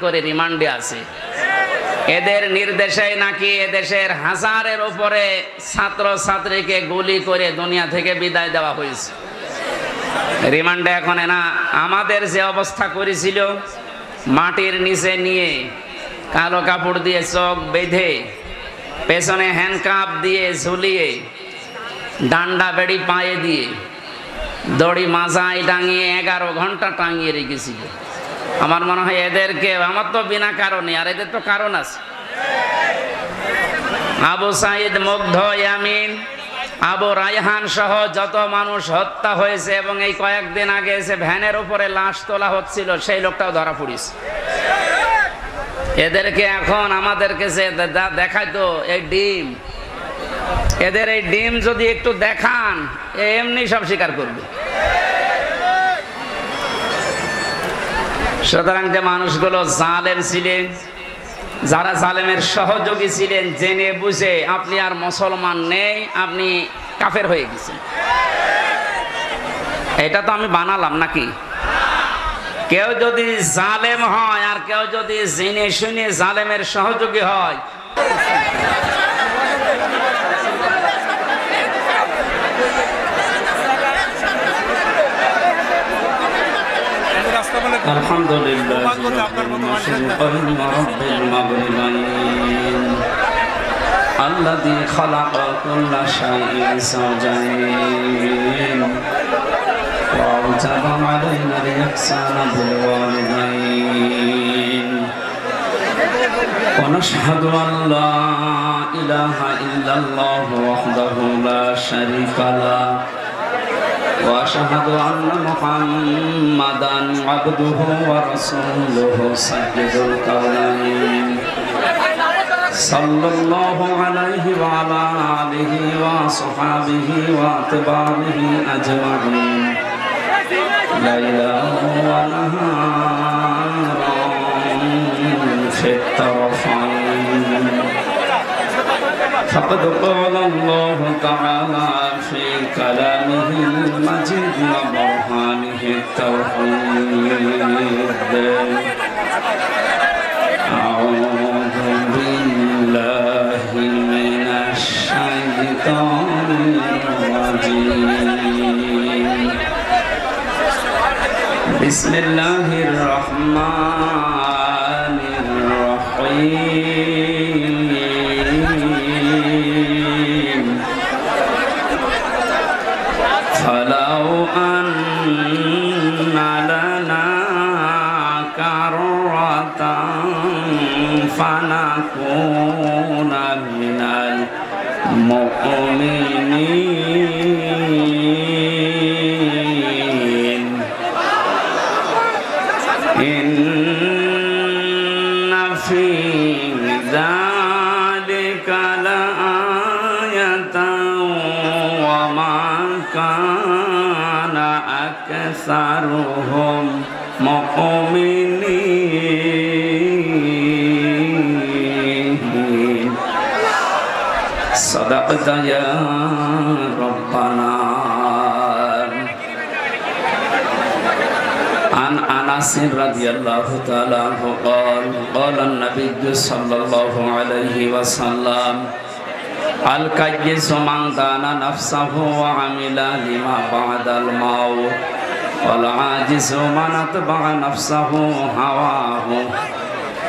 করে রিমান্ডে আছে। এদের নির্দেশে নাকি এদেশের হাজারের উপরে ছাত্র ছাত্রীকে গুলি করে দুনিয়া থেকে বিদায় দেওয়া হয়েছে। রিমান্ডে এখন না আমাদের যে অবস্থা করেছিল, মাটির নিচে নিয়ে কালো কাপড় দিয়ে চোখ বেঁধে পেছনে হ্যান্ডকাপ দিয়ে ঝুলিয়ে ডান্ডা বেড়ি পায়ে দিয়ে দড়ি মাজায় টাঙিয়ে 11 ঘন্টা টাঙিয়ে রেখেছিল। আমার মনে হয় এদেরকে, আমার তো বিনা কারণে, আর এদের তো কারণ আছে। আবু সাইদ, মুগ্ধ, ইয়ামিন, আবু রায়হান সহ যত মানুষ হত্যা হয়েছে এবং এই কয়েকদিন আগে এসে ভ্যানের উপরে লাশ তোলা হচ্ছিল, সেই লোকটাও ধরা পড়েছে। এদেরকে এখন আমাদেরকে যে দেখায় তো এই ডিম, এদের এই ডিম যদি একটু দেখান এমনি সব স্বীকার করবে। সুতরাং যে মানুষগুলো জালেম ছিলেন, যারা জালেমের সহযোগী ছিলেন, জেনে বুঝে আপনি আর মুসলমান নেই, আপনি কাফের হয়ে গেছেন। এটা তো আমি বানালাম নাকি? কেউ যদি জালেম হয় আর কেউ যদি জেনে শুনে জালেমের সহযোগী হয়, আলহামদুলিল্লাহ রাব্বিল মাগরিবাইন আল্লাযী খালাকা কুল্লা শাইইন সাওজাইন ওয়া আওজাবা আলাইনা al-ihsana bil walidayn ওয়া নাশহাদু আন লা ইলাহা ইল্লাল্লাহু ওয়াহদাহু লা শারীকা লাহু وأشهد أن محمدًا عبده ورسوله سيد الكونين صلى الله عليه وعلى آله وصحبه وأتباعه أجمعين ليلا ونهارا في الطرفين فقد قال الله تعالى في كلامه المجيد وبرهانه التوحيد أعوذ بالله من الشيطان الرجيم بسم الله الرحمن الرحيم فلو أن لنا كرة فنكون من المؤمنين إن في ذلك لآية وما كان أكثرهم مؤمنين صدقت يا ربنا عن أنس رضي الله تعالى عنه قال قال النبي صلى الله عليه وسلم الكيس من دان نفسه وعمل لما بعد الموت والعاجز من اتبع نفسه هواه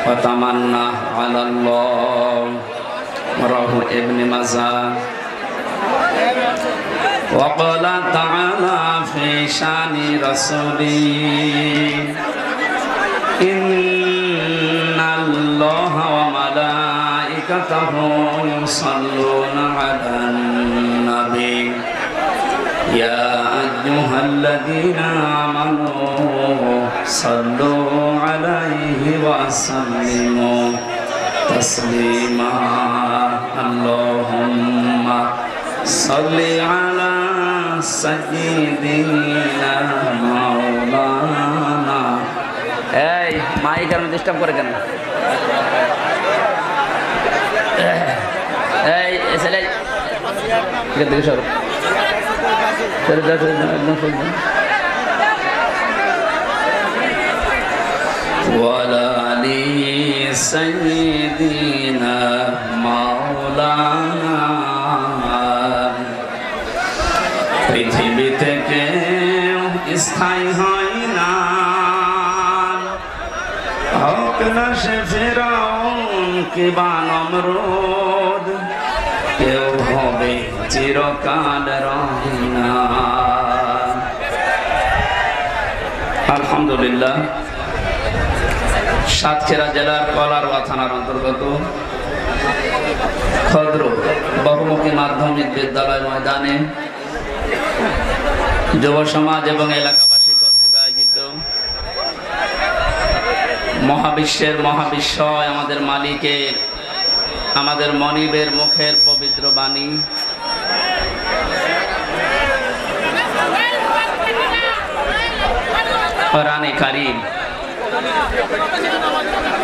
وتمنى على الله رواه ابن ماجه وقال تعالى في شان رسوله إن الله وملائكته يصلون على النبي يا أيها الذين آمنوا صلوا عليه وسلموا تسليما اللهم صل على سيدنا مولانا এই মাইক আর ডিস্টার্ব করে কেন? এই ছেলে দেখে সরো وعلى آله সাইয়্যিদিনা মাওলানা পৃথিবীতে কেউ স্থায়ী হয় না হোক না সে ফিরআউন কিংবা নমরুদ কেউ হবে চিরকাল রহিনা আলহামদুলিল্লাহ সাতক্ষীরা জেলার কলারওয়া থানার অন্তর্গত খদ্র বহুমুখী মাধ্যমিক বিদ্যালয় ময়দানে যুব সমাজ এবং এলাকাবাসী কর্তৃক আয়োজিত মহাবিশ্বের মহাবিশ্বয় আমাদের মালিকের আমাদের মনিবের মুখের পবিত্র বাণী কোরআনে কারীম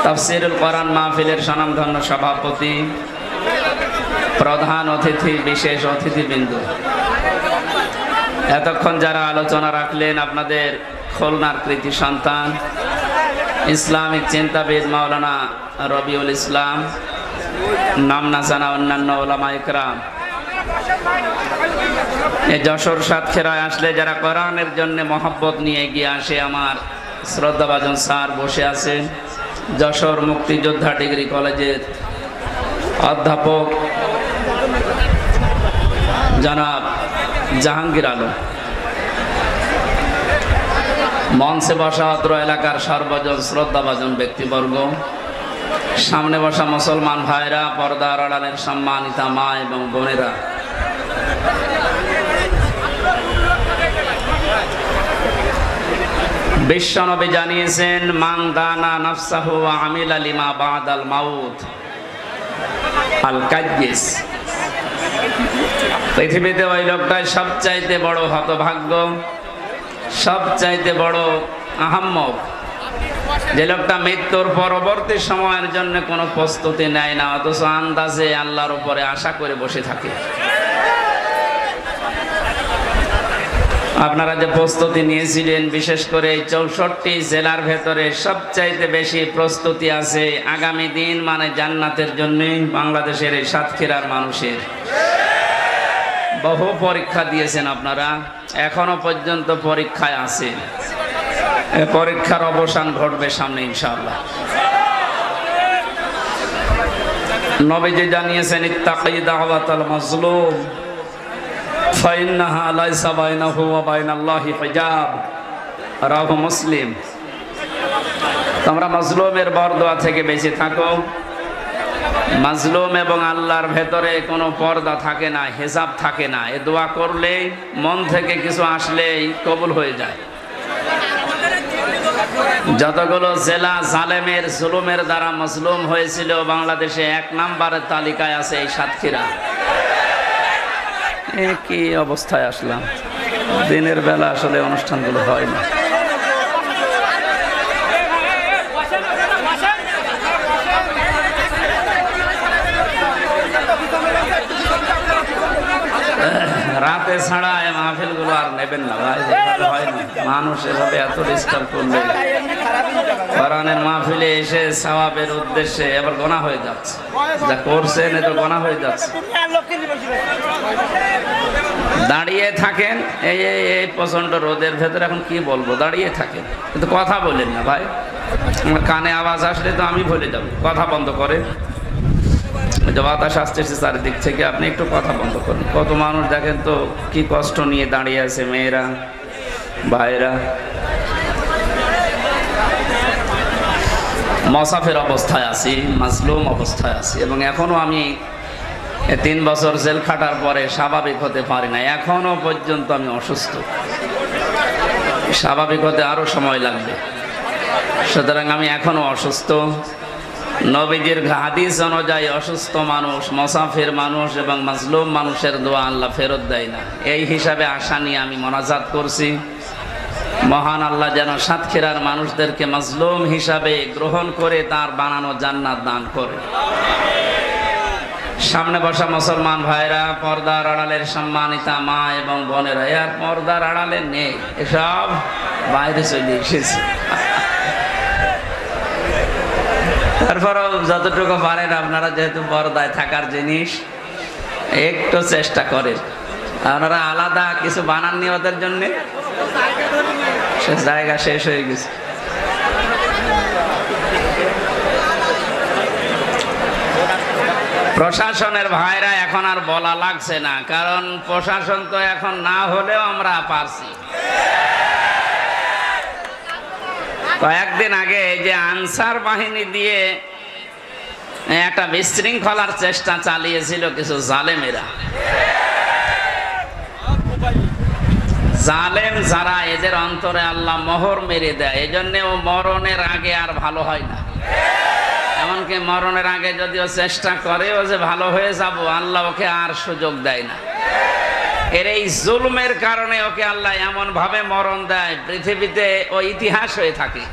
তাফসীরুল কোরআন মাহফিলের স্বনামধন্য সভাপতি প্রধান অতিথি বিশেষ অতিথিবৃন্দ এতক্ষণ যারা আলোচনা রাখলেন আপনাদের খুলনার কৃতি সন্তান ইসলামিক চিন্তাবিদ মাওলানা রবিউল ইসলাম নাম না জানা অন্যান্য ওলামা ইকরাম এই যশোর সাতক্ষীরায় আসলে যারা কোরআনের জন্য মহব্বত নিয়ে এগিয়ে আসে আমার শ্রদ্ধাভাজন স্যার বসে আছেন যশোর মুক্তিযোদ্ধা ডিগ্রি কলেজের অধ্যাপক জনাব জাহাঙ্গীর আলম মঞ্চে বসা অত্র এলাকার সর্বজন শ্রদ্ধাভাজন ব্যক্তিবর্গ সামনে বসা মুসলমান ভাইরা পর্দার আড়ালের সম্মানিতা মা এবং বোনেরা বিশ্বনবী জানিয়েছেন মান দানা নাফসাহু ওয়া আমিলা লিমা বাদাল মাউত আল কাজ্জিস পৃথিবীতে ওই লোকটাই সবচাইতে বড় হতভাগ্য সবচাইতে বড় আহাম্মক যে লোকটা মৃত্যুর পরবর্তী সময়ের জন্য কোনো প্রস্তুতি নেয় না অথচ আন্দাজে আল্লাহর উপরে আশা করে বসে থাকে আপনারা যে প্রস্তুতি নিয়েছিলেন বিশেষ করে ৬৪ জেলার ভেতরে সবচাইতে বেশি প্রস্তুতি আছে আগামী দিন মানে জান্নাতের জন্য বাংলাদেশের এই সাতক্ষীরার মানুষের বহু পরীক্ষা দিয়েছেন আপনারা এখনো পর্যন্ত পরীক্ষায় আছে এই পরীক্ষার অবসান ঘটবে সামনে ইনশাআল্লাহ নবীজি জানিয়েছেন ইত্তাকি দাওয়াতাল মাজলুম ফাইন্নাহা লাইসা বাইনাহু ওয়া বাইনাল্লাহি হিজাব রাওয়াহু মুসলিম তোমরা মাজলুমের বরদোয়া থেকে বেঁচে থাকো মাজলুম এবং আল্লাহর ভেতরে কোনো পর্দা থাকে না হিজাব থাকে না এই দোয়া করলে মন থেকে কিছু আসলেই কবুল হয়ে যায় যতগুলো জেলা জালেমের জুলুমের দ্বারা মাজলুম হয়েছিল বাংলাদেশে ১ নম্বরের তালিকায় আছে এই সাতক্ষীরা কি অবস্থায় আসলাম দিনের বেলা আসলে অনুষ্ঠানগুলো হয় না রাতে ছাড়া এই মাহফিলগুলো আর নেবেন না ভাই যেভাবে হয় না মানুষ এভাবে এত ডিস্টার্ব করলে কোরআনের মাহফিলে এসে সওয়াবের উদ্দেশ্যে এবার গোনা হয়ে যাচ্ছে যা করছেন এ তো গোনা হয়ে যাচ্ছে দাঁড়িয়ে থাকেন এই এই প্রচন্ড রোদের ভেতরে এখন কি বলবো দাঁড়িয়ে থাকেন কিন্তু কথা বলেন না ভাই আমার কানে আওয়াজ আসলে তো আমি ভুলে যাব কথা বন্ধ করে বাতাস আসতেছে চারিদিক থেকে আপনি একটু কথা বন্ধ করুন কত মানুষ দেখেন তো কি কষ্ট নিয়ে দাঁড়িয়ে আছে মেয়েরা ভাইরা মুসাফির অবস্থায় আছি মাজলুম অবস্থায় আছি এবং এখনো আমি 3 বছর জেল খাটার পরে স্বাভাবিক হতে পারি না এখনো পর্যন্ত আমি অসুস্থ স্বাভাবিক হতে আরো সময় লাগবে সুতরাং আমি এখনো অসুস্থ নবীজির হাদিস অনুযায়ী অসুস্থ মানুষ মুসাফির মানুষ এবং মাজলুম মানুষের দোয়া আল্লাহ ফেরত দেয় না এই হিসাবে আশা নিয়ে আমি মোনাজাত করছি মহান আল্লাহ যেন সাতক্ষীরার মানুষদেরকে মাজলুম হিসাবে গ্রহণ করে তার বানানো জান্নাত দান করে সামনে বসা মুসলমান ভাইরা পর্দার আড়ালের সম্মানিতা মা এবং বোনেরা আর পর্দার আড়ালে নেই এসব বাইরে চলে এসেছে তারপরও যতটুকু পারেন আপনারা, যেহেতু পর্দায় থাকার জিনিস, একটু চেষ্টা করেন। আপনারা আলাদা কিছু বানাননি ওদের জন্য, সে জায়গা শেষ হয়ে গেছে। প্রশাসনের ভাইরা এখন আর বলা লাগছে না, কারণ প্রশাসন তো এখন না হলেও আমরা পারছি। কয়েকদিন আগে যে আনসার বাহিনী দিয়ে একটা বিশৃঙ্খলার চেষ্টা চালিয়েছিল কিছু জালেমেরা, জালেম যারা, এদের অন্তরে আল্লাহ মোহর মেরে দেয়, এই জন্য ও মরণের আগে আর ভালো হয় না। এমনকি মরণের আগে যদিও চেষ্টা করে ও যে ভালো হয়ে যাব, আল্লাহ ওকে আর সুযোগ দেয় না। এর এই জুলমের কারণে ওকে আল্লাহ এমন ভাবে মরণ দেয়, পৃথিবীতে ও ইতিহাস হয়ে থাকে।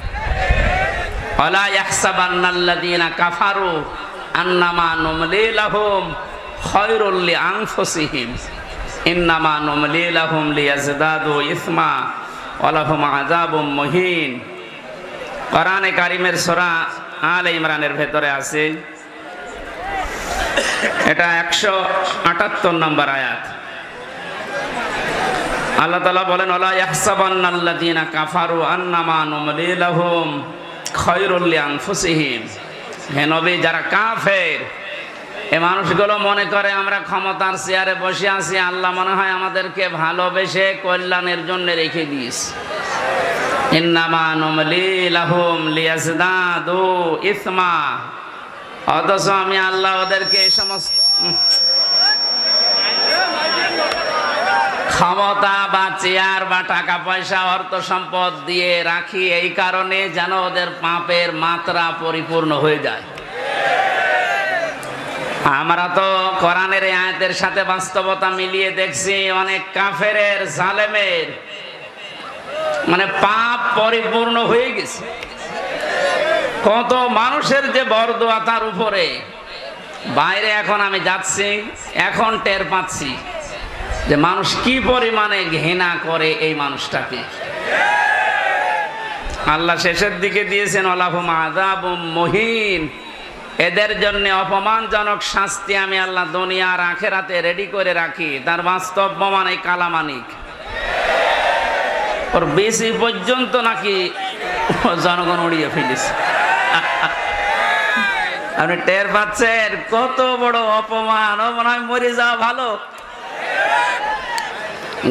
ওয়ালা ইয়াহসাবান্নাল্লাযীনা কাফারু আন্নামা নুমলি লাহুম খায়রুল লিআনফুসিহিম ইন্নামা নুমলি লাহুম লিয়াজদাদু ইসমা ওয়া লাহুম আযাবুম মুহিন। কোরআনে কারীমের সূরা আলে ইমরানের ভেতরে আছে, এটা 178 নম্বর আয়াত। আল্লাহ তাআলা বলেন, ওয়ালা ইয়াহসাবান্নাল্লাযীনা কাফারু আন্নামা নুমলি লাহুম খায়রুল লিআনফুসিহিম। হে নবী, যারা কাফের, এই মানুষগুলো মনে করে আমরা ক্ষমতার চেয়ারে বসে আছি, আল্লাহ মনে হয় আমাদেরকে ভালোবেসে কল্যাণের জন্য রেখে দিয়েছে। ইন্নামা নুমলি লাহুম লিয়াজদাদু ইসমা, অথচ আমি আল্লাহ ওদেরকে এই সমস্ত ক্ষমতা বা চেয়ার বা টাকা পয়সা অর্থ সম্পদ দিয়ে রাখি এই কারণে যেন ওদের পাপের মাত্রা পরিপূর্ণ হয়ে যায়। আমরা তো কোরআনের আয়াতের সাথে বাস্তবতা মিলিয়ে দেখছি, অনেক কাফেরের, জালেমের মানে পাপ পরিপূর্ণ হয়ে গেছে। কত মানুষের যে বরদোয়া তার উপরে, বাইরে এখন আমি যাচ্ছি, এখন টের পাচ্ছি যে মানুষ কি পরিমাণে ঘৃণা করে এই মানুষটাকে। আল্লাহ শেষের দিকে দিয়েছেন ওয়ালাহুম আযাবুম মুহিন, এদের জন্য অপমানজনক শাস্তি আমি আল্লাহ দুনিয়ার আখিরাতে রেডি করে রাখি। তার বাস্তব প্রমাণ এই কালামানিক, ওর বেশি পর্যন্ত নাকি জনগণ উড়িয়ে ফেলেছে। আপনি টের পাচ্ছেন কত বড় অপমান, ও মনে হয় মরে যাওয়া ভালো।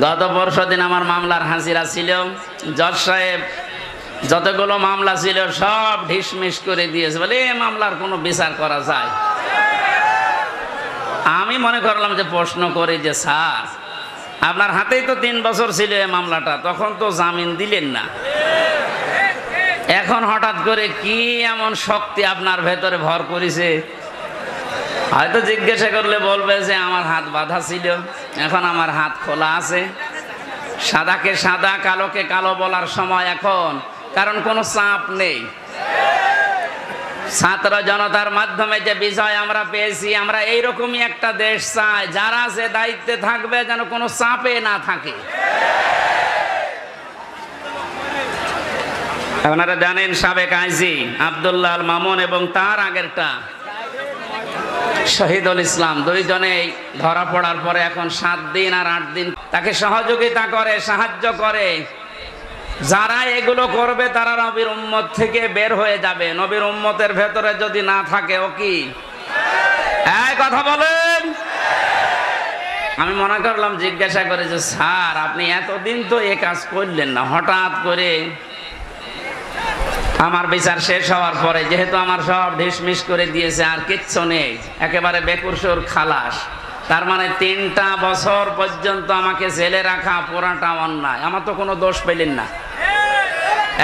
গত পরশুদিন আমার মামলার হাজিরা ছিল, জজ সাহেব যতগুলো মামলা ছিল সব ঢিসমিস করে দিয়েছে, বলে এই মামলার কোনো বিচার করা যায়। আমি মনে করলাম যে প্রশ্ন করি যে স্যার, আপনার হাতেই তো 3 বছর ছিল এই মামলাটা, তখন তো জামিন দিলেন না, এখন হঠাৎ করে কি এমন শক্তি আপনার ভেতরে ভর করেছে? হয়তো জিজ্ঞাসা করলে বলবে যে আমার হাত বাঁধা ছিল, এখন আমার হাত খোলা আছে। সাদাকে সাদা, কালোকে কালো বলার সময় এখন, কারণ কোনো চাপ নেই। ছাত্র জনতার মাধ্যমে যে বিজয় আমরা পেয়েছি, আমরা এইরকমই একটা দেশ চাই, যারা যে দায়িত্বে থাকবে যেন কোনো চাপে না থাকে। আপনারা জানেন সাবেক আইজি আব্দুল্লাহ আল মামুন এবং তার আগেরটা শহীদুল ইসলাম, দুইজনেই ধরা পড়ার পরে এখন 7 দিন আর 8 দিন তাকে সহযোগিতা করে, সাহায্য করে। যারা এগুলো করবে তারা নবীর উম্মত থেকে বের হয়ে যাবে। নবীর উম্মতের ভেতরে যদি না থাকে, ও কি এই কথা বলেন? আমি মনে করলাম, জিজ্ঞাসা করে যে স্যার আপনি এতদিন তো এ কাজ করলেন না, হঠাৎ করে আমার বিচার শেষ হওয়ার পরে যেহেতু আমার সব ঢিসমিস করে দিয়েছে, আর কিচ্ছু নেই, একেবারে বেকুসুর খালাস, তার মানে 3টা বছর পর্যন্ত আমাকে জেলে রাখা পুরাটা অন্যায়, আমার তো কোনো দোষ পেলেন না।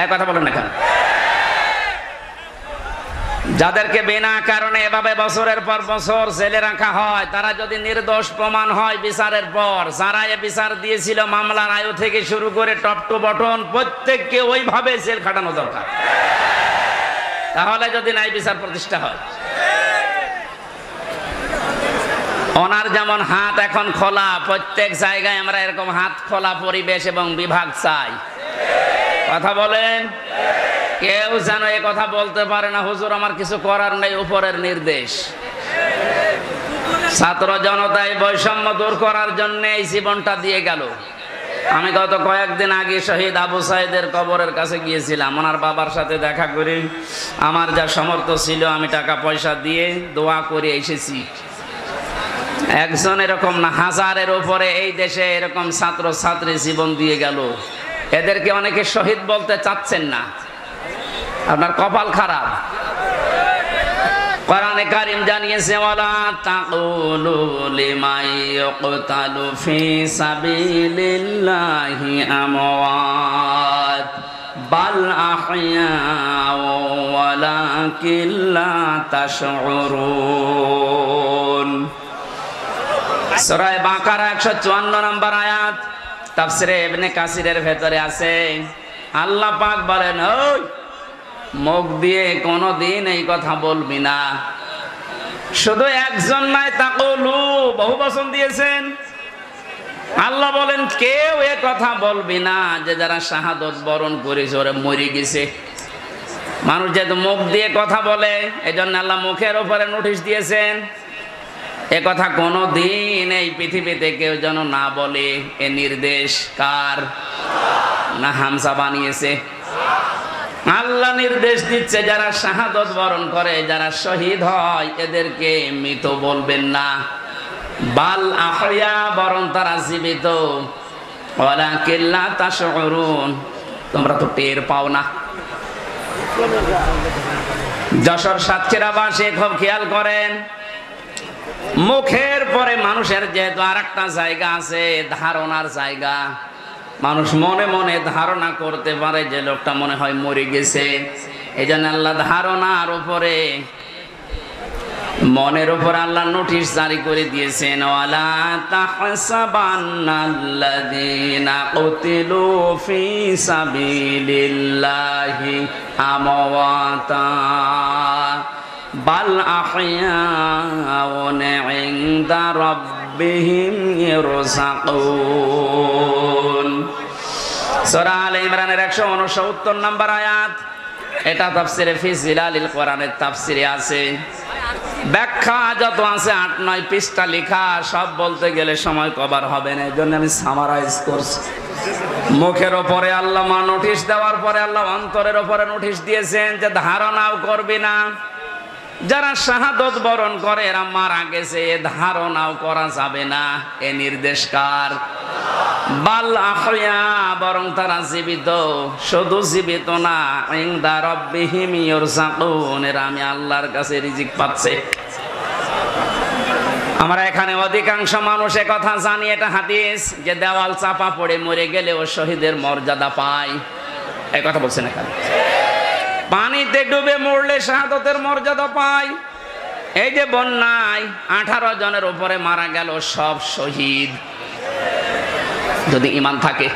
এক কথা বলেন না কেন? যাদেরকে বিনা কারণে এভাবে বছরের পর বছর জেলে রাখা হয়, তারা যদি নির্দোষ প্রমাণ হয় বিচারের পর, যারা এ বিচার দিয়েছিল মামলার আয়ু থেকে শুরু করে টপ টু বটন প্রত্যেককে ওইভাবে জেল খাটানো দরকার। তাহলে যদি ন্যায় বিচার প্রতিষ্ঠা হয়। ওনার যেমন হাত এখন খোলা, প্রত্যেক জায়গায় আমরা এরকম হাত খোলা পরিবেশ এবং বিভাগ চাই। কথা বলেন। কেউ যেন এ কথা বলতে পারে না হুজুর আমার কিছু করার নেই, উপরের নির্দেশ। ছাত্র জনতায় বৈষম্য দূর করার জন্য এই জীবনটা দিয়ে গেল। আমি গত কয়েকদিন আগে শহীদ আবু সাইদের কবরের কাছে গিয়েছিলাম, ওনার বাবার সাথে দেখা করে আমার যা সামর্থ্য ছিল আমি টাকা পয়সা দিয়ে দোয়া করে এসেছি। একজন এরকম না, হাজারের উপরে এই দেশে এরকম ছাত্র ছাত্রী জীবন দিয়ে গেল। এদেরকে অনেকে শহীদ বলতে চাচ্ছেন না, আপনার কপাল খারাপ। কোরআনে কারীম জানিয়েছে ওয়ালা তাকুলু লিমাই ইয়াকতালু ফি সাবিলিল্লাহি আমওয়াত বাল আহইয়াউ ওয়ালাকিন লা তাশউরুন। সূরা বাকারা 154 নম্বর আয়াত, তাফসীরে ইবনে কাসিরের ভেতরে আছে। আল্লাহ পাক বলেন, ওই মুখ দিয়ে কোনদিন এই কথা বলবি না। শুধু একজন নাই, তাকুলু বহু বচন দিয়েছেন। আল্লাহ বলেন কেউ এ কথা বলবি না যে যারা শাহাদত বরণ করেছে ওরা মরে গেছে। মানুষ যেহেতু মুখ দিয়ে কথা বলে, এজন্য আল্লাহ মুখের উপরে নোটিশ দিয়েছেন এ কথা কোনদিন এই পৃথিবীতে কেউ যেন না বলে। এ নির্দেশ কার? না হামজা বানিয়েছে? আল্লাহ নির্দেশ দিচ্ছে যারা শাহাদত বরণ করে, যারা শহীদ হয় এদেরকে মৃত বলবেন না, বাল আহইয়া বরং তারা জীবিত। ওয়ালাকিন লা তাশউরুন, তোমরা তো টের পাও না। যশোর সাতক্ষীরাবাসী খুব খেয়াল করেন, মুখের পরে মানুষের যেহেতু আর একটা জায়গা আছে, ধারণার জায়গা। মানুষ মনে মনে ধারণা করতে পারে যে লোকটা মনে হয় মরে গেছে। এই জন্য আল্লাহ ধারণার উপরে, মনের উপর আল্লাহ নোটিশ জারি করে দিয়েছেন। ওয়ালা তাহসাবান্নাল্লাযীনা কুতিলু ফি সাবিলিল্লাহি আমওয়াতা বাল আহইয়াউন ইনদা রাব্বিহিম ইরযাকুন। সূরা আলে ইমরানের 169 নম্বর আয়াত। এটা তাফসিরে ফি জিলালিল কোরআনের তাফসিরে আছে। ব্যাখ্যা যত আছে 8-9 পৃষ্ঠা লেখা, সব বলতে গেলে সময় কভার হবে না, এজন্য আমি সামারাইজ করছি। মুখের ওপরে আল্লাহ নোটিশ দেওয়ার পরে আল্লাহ অন্তরের ওপরে নোটিশ দিয়েছেন যে ধারণাও করবি না। যারা শাহাদত বরণ করে এরা মারা গেছে, ধারণাও করা যাবে না। এ নির্দেশ কার? বাল আহইয়া, বরং তারা জীবিত। শুধু জীবিত না, ইনদা রাব্বিহিম ইরযাকুন, এরা আমি আল্লাহর কাছে রিজিক পাচ্ছে। আমরা এখানে অধিকাংশ মানুষ কথা জানি, এটা হাদিস, যে দেওয়াল চাপা পড়ে মরে গেলে ও শহীদের মর্যাদা পায়। এই কথা বলছেন এখানে। পানিতে ডুবে মরলে শাহাদতের মর্যাদা পায়। এই যে বন্যায় 18 জনের উপরে মারা গেল, সব শহীদ যদি ঈমান থাকে।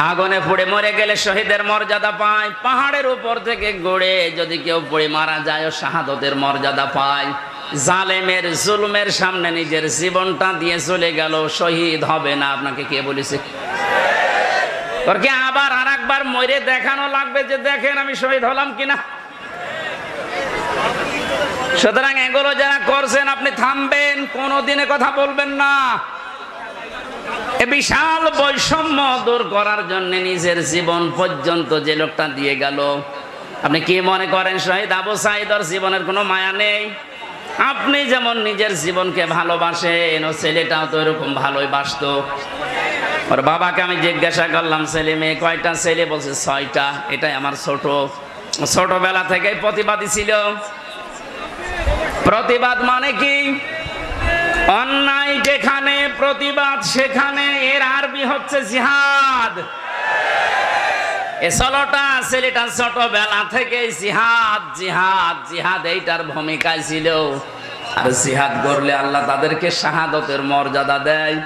আগুনে পুড়ে মরে গেলে শহীদের মর্যাদা পায়। পাহাড়ের উপর থেকে গড়ে যদি কেউ পড়ে মারা যায় ও শাহাদতের মর্যাদা পায়। জালেমের জুলুমের সামনে নিজের জীবনটা দিয়ে চলে গেল, শহীদ হবে না। আপনাকে কে বলেছে? ওর কি আবার আর একবার মরে দেখানো লাগবে যে দেখেন আমি শহীদ হলাম কিনা? সুতরাং এগুলো যারা করছেন আপনি থামবেন, কোনোদিনে কথা বলবেন না। এ বিশাল বৈষম্য দূর করার জন্য নিজের জীবন পর্যন্ত যে লোকটা দিয়ে গেল, আপনি কি মনে করেন শহীদ আবু সাঈদের জীবনের কোনো মায়া নেই? আপনি যেমন নিজের জীবনকে ভালোবাসেন, ও ছেলেটাও তো এরকম ভালোই বাসতো। ওর বাবাকে আমি জিজ্ঞাসা করলাম ছেলে মেয়ে কয়টা? ছেলে বলছে 6টা। এটাই আমার ছোটবেলা থেকেই প্রতিবাদী ছিল। প্রতিবাদ মানে কি? অন্যায় যেখানে প্রতিবাদ সেখানে, এর আরবি হচ্ছে জিহাদ। এ ছেলেটা ছোটবেলা থেকে জিহাদ জিহাদ জিহাদ এইটার ভূমিকায় ছিল। আর জিহাদ করলে আল্লাহ তাদেরকে শাহাদতের মর্যাদা দেয়।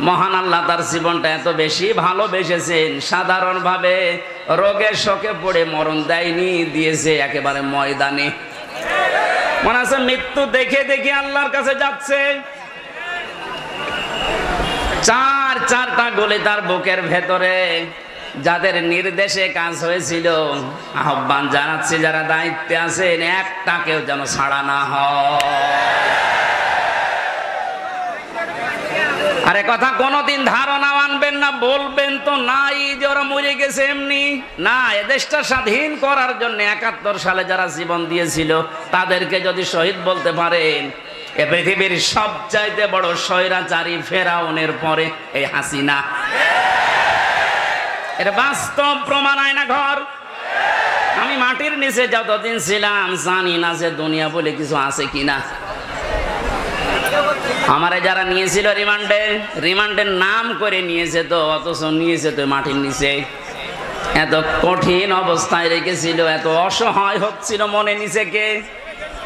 মহান আল্লাহ তার জীবনটা এত বেশি ভালোবেসেছেন, সাধারণভাবে রোগে শোকে পড়ে মরণ দেয়নি, দিয়েছে একেবারে ময়দানে। মনে আছে মৃত্যু দেখে দেখে আল্লাহর কাছে যাচ্ছে। 4টা গুলি তার বুকের ভেতরে। যাদের নির্দেশে কাজ হয়েছিল, আহ্বান জানাচ্ছি যারা দায়িত্বে আছেন, একটাকেও যেন ছাড়া না হয়। আরে কথা কোনোদিন ধারণা আনবেন না, বলবেন তো নাই যে ওরা মরে গেছে এমনি না। এদেশটা স্বাধীন করার জন্য ৭১ সালে যারা জীবন দিয়েছিল তাদেরকে যদি শহীদ বলতে পারেন, এ পৃথিবীর সবচাইতে বড় স্বৈরাচারী ফেরাউনের পরে এই হাসিনা। এর বাস্তব প্রমাণ আয়না ঘর। আমি মাটির নিচে যতদিন ছিলাম জানি না যে দুনিয়া বলে কিছু আছে কিনা। আমারে যারা নিয়েছিল রিমান্ডের নাম করে নিয়েছে তো, অথচ নিয়েছে তো মাটির নিচে। এত কঠিন অবস্থায় রেখেছিল, এত অসহায় হচ্ছিল মনে নিচে কে,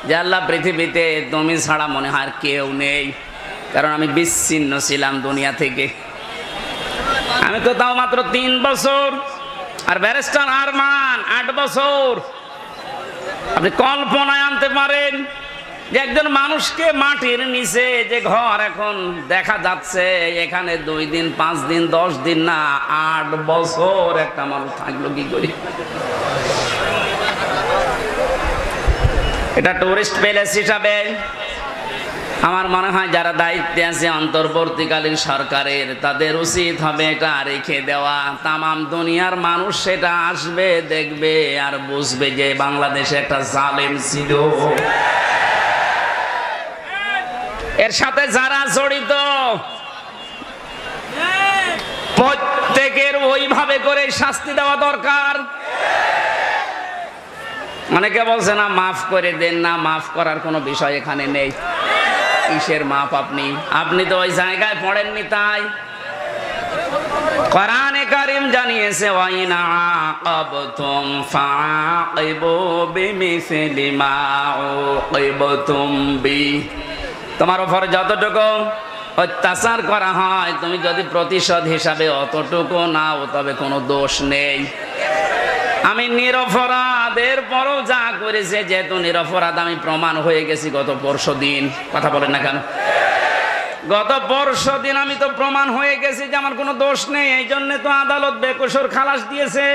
যে আল্লাহ পৃথিবীতে তুমি ছাড়া মনে হয় আর কেউ নেই। কারণ আমি বিচ্ছিন্ন ছিলাম দুনিয়া থেকে। আমি তো তাও মাত্র ৩ বছর, আর ব্যারিস্টার আরমান ৮ বছর। আপনি কল্পনায় আনতে পারেন যে একজন মানুষকে মাটির নিচে যে ঘর এখন দেখা যাচ্ছে, এখানে 2 দিন 5 দিন 10 দিন না 8 বছর একটা মানুষ থাকলো কি করে? এটা টুরিস্ট প্যালেস হিসাবে আমার মনে হয় যারা দায়িত্বে আছে অন্তর্বর্তীকালীন সরকারের, তাদের উচিত হবে এটা রেখে দেওয়া। তামাম দুনিয়ার মানুষ সেটা আসবে, দেখবে আর বুঝবে যে বাংলাদেশে একটা জালেম ছিল। এর সাথে যারা জড়িত প্রত্যেকের ওইভাবে করে শাস্তি দেওয়া দরকার। অনেকে বলছে না মাফ করে দেন, না মাফ করার কোনো বিষয় এখানে নেই। কিসের মাফ? আপনি তো ওই জায়গায় পড়েননি। তাই কোরআনে কারীম জানিয়েছে, ওয়াইনা আকাবতুম ফাআকিবু বিমিসলি মা উকিবতুম বি। তোমার উপর যতটুকু অত্যাচার করা হয় তুমি যদি প্রতিশোধ হিসাবে অতটুকু নাও, তবে কোনো দোষ নেই। আমি নিরপরাধ, এরপরও যা করেছে যেহেতু নিরপরাধ আমি প্রমাণ হয়ে গেছি গত পরশুদিন। কথা বলেন না কেন? গত পরশুদিন আমি তো প্রমাণ হয়ে গেছি যে আমার কোনো দোষ নেই। এই জন্য তো আদালত বেকসুর খালাস দিয়েছে।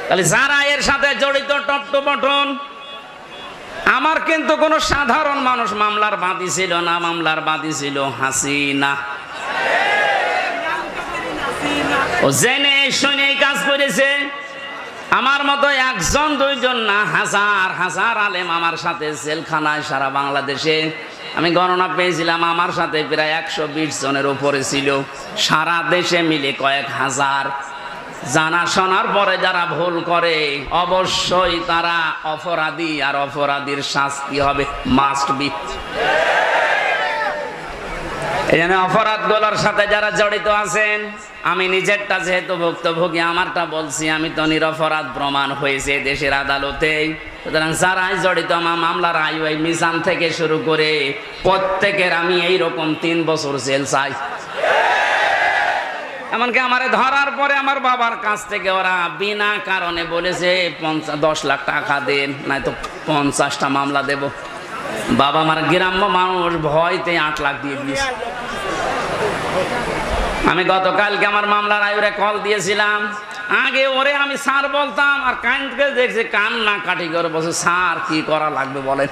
তাহলে যারা এর সাথে জড়িত টপ টু বটন, আমার কিন্তু কোনো সাধারণ মানুষ মামলার বাদী ছিল না। মামলার বাদী ছিল হাসিনা। ও জেনে শুনে কাজ করেছে। আমার মতো 1জন 2জন না, হাজার হাজার আলেম আমার সাথে জেলখানায় সারা বাংলাদেশে। আমি গণনা পেয়েছিলাম আমার সাথে প্রায় 120 জনের উপরে ছিল, সারা দেশে মিলে কয়েক হাজার। জানা শোনার পরে যারা ভুল করে অবশ্যই তারা অপরাধী, আর অপরাধীর শাস্তি হবে মাস্ট বি। এই জন্য অপরাধগুলোর সাথে যারা জড়িত আছেন, আমি নিজেরটা যেহেতু ভুক্তভোগী আমারটা বলছি, আমি তো নিরপরাধ প্রমাণ হয়েছে দেশের আদালতে। সুতরাং যারাই জড়িত আমার মামলার আইওয়াই মিজান থেকে শুরু করে প্রত্যেকের আমি এইরকম 3 বছর জেল চাই। এমনকি আমারে ধরার পরে আমার বাবার কাছ থেকে ওরা বিনা কারণে বলেছে 10 লাখ টাকা দেন, নয়তো 50টা মামলা দেব। বাবা আমার গ্রাম্য মানুষ, ভয়তে 8 লাখ দিয়ে দিয়েছে। আমি গতকালকে আমার মামলার আয়ুরে কল দিয়েছিলাম। আগে ওরে আমি স্যার বলতাম, আর কানকে দেখছে কান্না কাটি করে বসে, স্যার কি করা লাগবে বলেন?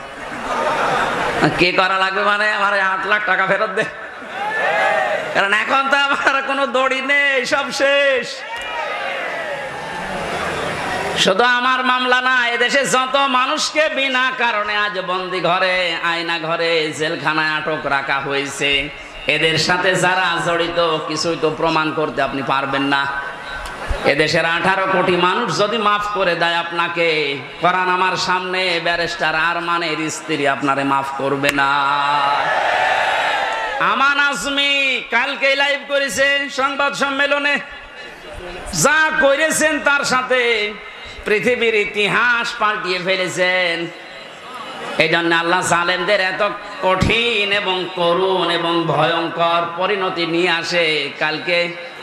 কি করা লাগবে মানে আমার 8 লাখ টাকা ফেরত দে। কারণ এখন তো আমার কোনো দড়ি নেই, সব শেষ। শুধু আমার মামলা না, এদেশে যত মানুষকে বিনা কারণে আজ বন্দি ঘরে, আয়না ঘরে, জেলখানায় আটক রাখা হয়েছে, এদের সাথে যারা জড়িত কিছুই তো প্রমাণ করতে আপনি পারবেন না। এদেশের 18 কোটি মানুষ যদি মাফ করে দেয় আপনাকে, কোরআন আমার সামনে ব্যারিস্টার আরমানের স্ত্রী আপনারে মাফ করবে না। আমান আজমি কালকে লাইভ করেছে সংবাদ সম্মেলনে, যা করেছেন তার সাথে পৃথিবীর ইতিহাস পাল্টিয়ে ফেলেছেন। এই জন্য আল্লাহ জালেমদের এত কঠিন এবং করুণ এবং ভয়ঙ্কর পরিণতি নিয়ে আসে। কালকে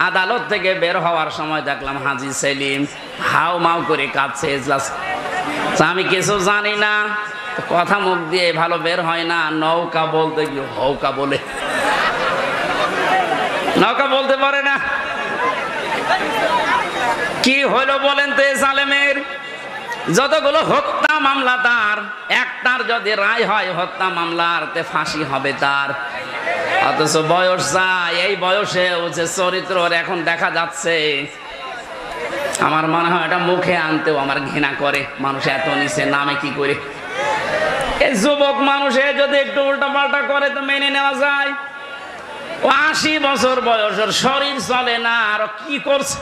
আদালত থেকে বের হওয়ার সময় দেখলাম হাজী সেলিম হাউ মাউ করে কাঁদছে এজলাস। আমি কিছু জানি না, কথা মুখ দিয়ে ভালো বের হয় না। নৌকা বলতে গিয়ে হৌকা বলে, নৌকা বলতে পারে না। কি হলো বলেন তো জালেমের? যতগুলো হত্যা মামলা তার, একটার যদি রায় হয় হত্যা মামলার, তে ফাঁসি হবে তার। অথচ বয়স যায়, এই বয়সে যে চরিত্র এখন দেখা যাচ্ছে, আমার মনে হয় এটা মুখে আনতেও আমার ঘৃণা করে। মানুষ এত নিচে নামে কি করে? এই যুবক মানুষে যদি একটু উল্টা পাল্টা করে তো মেনে নেওয়া যায়। ও 80 বছর বয়স, ওর শরীর চলে না, আর কি করছে?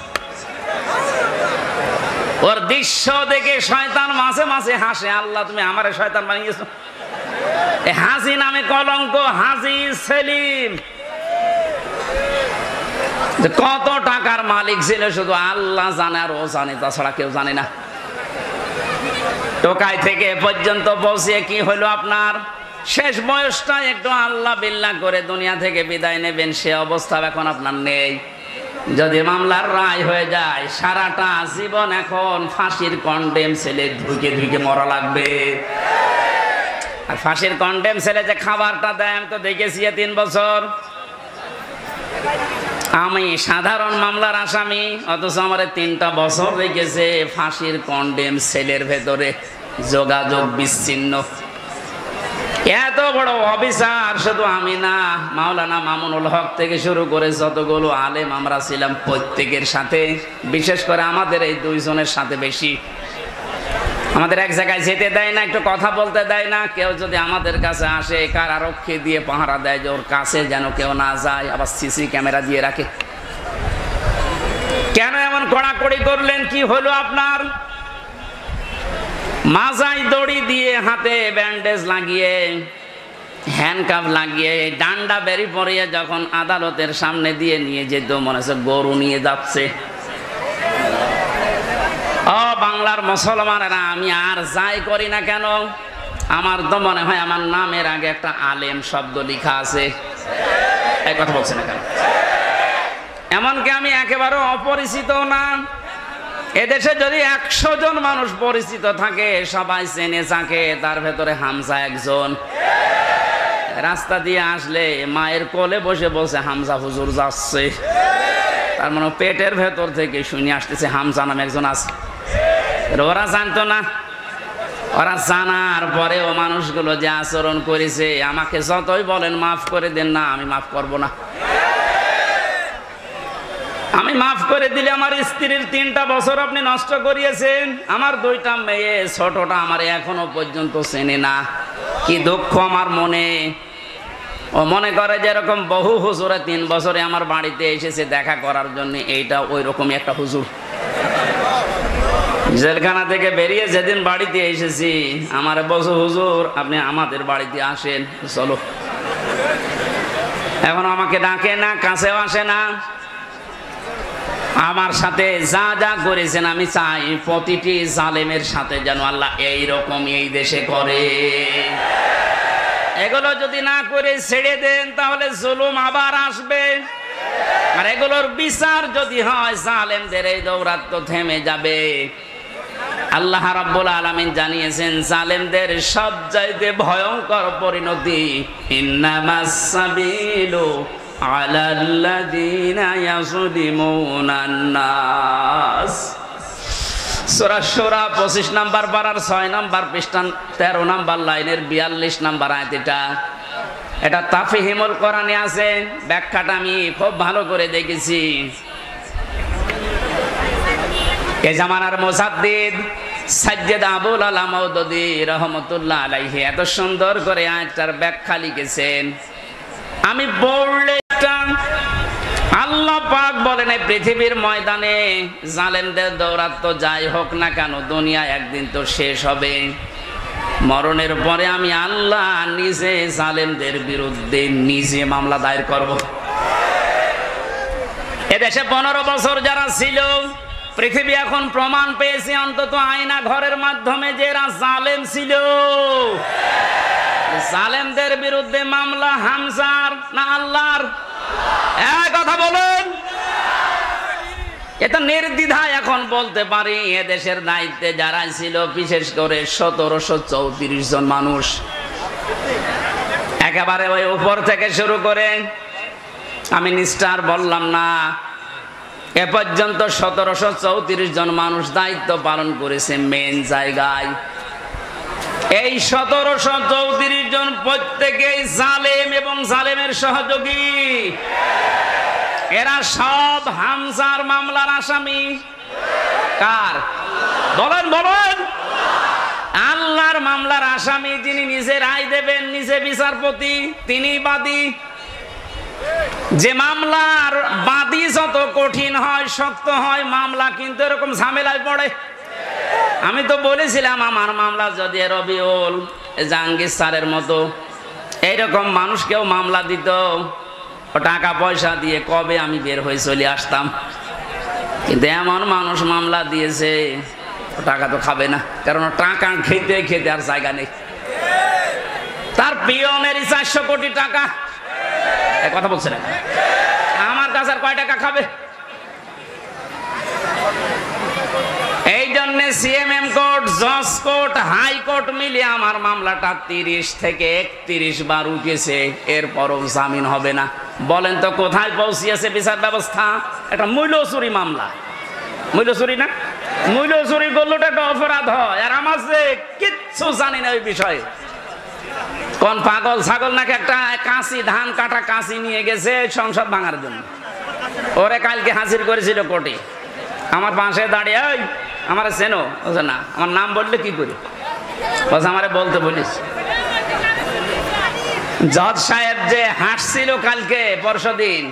ওর দৃশ্য দেখে শয়তান মাঝে মাঝে হাসে, আল্লাহ তুমি আমারে শয়তান বানিয়েছো। এই হাজি নামে কলঙ্ক, হাজি সেলিম কত টাকার মালিক ছিল শুধু আল্লাহ জানে, আর ও জানে, তাছাড়া কেউ জানে না। টোকাই থেকে পর্যন্ত পৌঁছে কি হলো আপনার? শেষ বয়সটা একটু আল্লাহ বিল্লাহ করে দুনিয়া থেকে বিদায় নেবেন, সে অবস্থা এখন আপনার নেই। যদি মামলার রায় হয়ে যায়, সারাটা জীবন এখন ফাঁসির কন্ডেম ছেলে ধুকে ধুকে মরা লাগবে। আর ফাঁসির কন্ডেম ছেলে যে খাবারটা দেয় আমি তো দেখেছি 3 বছর। আমি সাধারণ মামলার আসামি, অথচ আমার 3টা বছর রেখেছে ফাঁসির কন্ডেম সেলের ভেতরে, যোগাযোগ বিচ্ছিন্ন। এত বড় অফিসার শুধু আমি না, মাওলানা মামুনুল হক থেকে শুরু করে যতগুলো আলেম আমরা ছিলাম, প্রত্যেকের সাথে, বিশেষ করে আমাদের এই 2 জনের সাথে বেশি, আমাদের এক জায়গায় যেতে দেয় না, একটু কথা বলতে দেয় না। কেউ যদি আমাদের কাছে আসে, কারারক্ষী দিয়ে পাহারা দেয় যে ওর কাছে যেন কেউ না যায়, আবার সিসি ক্যামেরা দিয়ে রাখে। কেন এমন কড়াকড়ি করলেন? কি হলো আপনার? মাজায় দড়ি দিয়ে, হাতে ব্যান্ডেজ লাগিয়ে, হ্যান্ডকাফ লাগিয়ে, ডান্ডা বেরি পরিয়ে যখন আদালতের সামনে দিয়ে নিয়ে যেত, মনে হচ্ছে গরু নিয়ে যাচ্ছে। ও বাংলার মুসলমানেরা, আমি আর যাই করি না কেন, আমার তো মনে হয় আমার নামের আগে একটা আলেম শব্দ লেখা আছে। এই কথা বলছে না কেন? এমনকি আমি একেবারে অপরিচিত না। এদেশে যদি 100 জন মানুষ পরিচিত থাকে, সবাই চেনে থাকে, তার ভেতরে হামজা একজন। রাস্তা দিয়ে আসলে মায়ের কোলে বসে বসে হামজা হুজুর যাচ্ছে, তার মানে পেটের ভেতর থেকে শুনে আসতেছে হামজা নামে একজন আছে। ওরা জানতো না। ওরা জানার পরেও মানুষগুলো যে আচরণ করেছে, আমাকে যতই বলেন মাফ করে দেন না, আমি মাফ করব না। আমি মাফ করে দিলে আমার স্ত্রীর 3টা বছর আপনি নষ্ট করিয়েছেন, আমার 2টা মেয়ে, ছোটটা আমার এখনো পর্যন্ত চেনে না। কি দুঃখ আমার মনে। ও মনে করে যেরকম বহু হুজুরে 3 বছরে আমার বাড়িতে এসেছে দেখা করার জন্য, এইটা ওই রকমই একটা হুজুর। জেলখানা থেকে বেরিয়ে যেদিন বাড়িতে এসেছি, আমার বসু হুজুর আপনি আমাদের বাড়িতে আসেন, চলো। এখন আমাকে ডাকে না, কাছেও আসে না। আমার সাথে যা যা করেছেন, আমি চাই প্রতিটি জালেমের সাথে যেন আল্লাহ এইরকম এই দেশে করে। এগুলো যদি না করে ছেড়ে দেন, তাহলে জুলুম আবার আসবে। আর এগুলোর বিচার যদি হয়, জালেমদের এই দৌরাত্ম্য থেমে যাবে। আল্লাহ রাব্বুল আলামিন জানিয়েছেন, জালেমদের সবচাইতে ভয়ঙ্কর পরিণতি, ইন্নামাস সাবিলু আলাল্লাযীনা ইয়াযলিমুনান নাস। সূরা সূরা 25 নম্বর পারার 6 নম্বর পৃষ্ঠা 13 নম্বর লাইনের 42 নম্বর আয়াত। এটা তাফহিমুল কোরআনে আছে, ব্যাখ্যাটা আমি খুব ভালো করে দেখেছি। এ জামানার মুসাদ্দিদ সাজ্জাদ আবুল আলা মাউদুদী রাহমাতুল্লাহ আলাইহি এত সুন্দর করে আয়াতটার ব্যাখ্যা লিখেছেন, আমি বললে আল্লাহ পাক বলেন, এই পৃথিবীর ময়দানে জালেমদের দৌরাত্ম্য যাই হোক না কেন, দুনিয়া একদিন তো শেষ হবে। মরণের পরে আমি আল্লাহ নিজে জালেমদের বিরুদ্ধে নিজে মামলা দায়ের করব। এদেশে 15 বছর যারা ছিল, পৃথিবী এখন প্রমাণ পেয়েছে অন্তত আয়না ঘরের মাধ্যমে যে এরা জালেম ছিল। জালেমদের বিরুদ্ধে মামলা হামজার না আল্লাহর? এক কথা বলুন। এটা নির্দ্বিধায় এখন বলতে পারি, এদেশের দায়িত্বে যারা ছিল, বিশেষ করে 1734 জন মানুষ, একেবারে ওই উপর থেকে শুরু করে, আমি নিষ্ঠার বললাম না, এ পর্যন্ত 1734 জন মানুষ দায়িত্ব পালন করেছে মেন জায়গায়। এই 1734 জন প্রত্যেকেই জালেম এবং জালেমের সহযোগী। এরা সব হামজার মামলার আসামি। কার? বলেন বলেন। আল্লাহর মামলার আসামি, যিনি নিজে রায় দেবেন, নিজে বিচারপতি, তিনি বাদী। যে মামলার বাদী যত কঠিন হয়, শক্ত হয়, মামলা কিন্তু এরকম ঝামেলায় পড়ে। আমি তো বলেছিলাম আমার মামলা যদি রবিউল জাহাঙ্গীর স্যারের মতো এইরকম মানুষ কেউ মামলা দিত, টাকা পয়সা দিয়ে কবে আমি বের হয়ে চলে আসতাম। কিন্তু এমন মানুষ মামলা দিয়েছে, টাকা তো খাবে না, কারণ টাকা খেতে খেতে আর জায়গা নেই। তার পিয়নের 400 কোটি টাকা। কথা বলছে না, আমার কাছে আর কয় টাকা খাবে? এই জন্য সিএমএম কোর্ট, জজ কোর্ট, হাইকোর্ট মিলিয়ে আমার মামলাটা 30 থেকে 31 বার উঠেছে, এরপরও জামিন হবে না। বলেন তো কোথায় পৌঁছিয়েছে বিচার ব্যবস্থা? একটা মূল্য চুরি মামলা। মূল্য চুরি না, মূল্য চুরি করলে একটা অপরাধ হয়, আর আমার যে কিচ্ছু জানি না ওই বিষয়ে। কোন পাগল ছাগল নাকি একটা কাঁচি, ধান কাটা কাঁচি নিয়ে গেছে সংসদ ভাঙার জন্য। ওরে কালকে হাজির করেছিল কোর্টে। আমার পাশে দাঁড়িয়ে, ওই আমার চেনো? বলছে না। আমার নাম বললে কি করি? বলছে আমারে বলতে বলিস। জজ সাহেব যে হাসছিল কালকে পরশুদিন,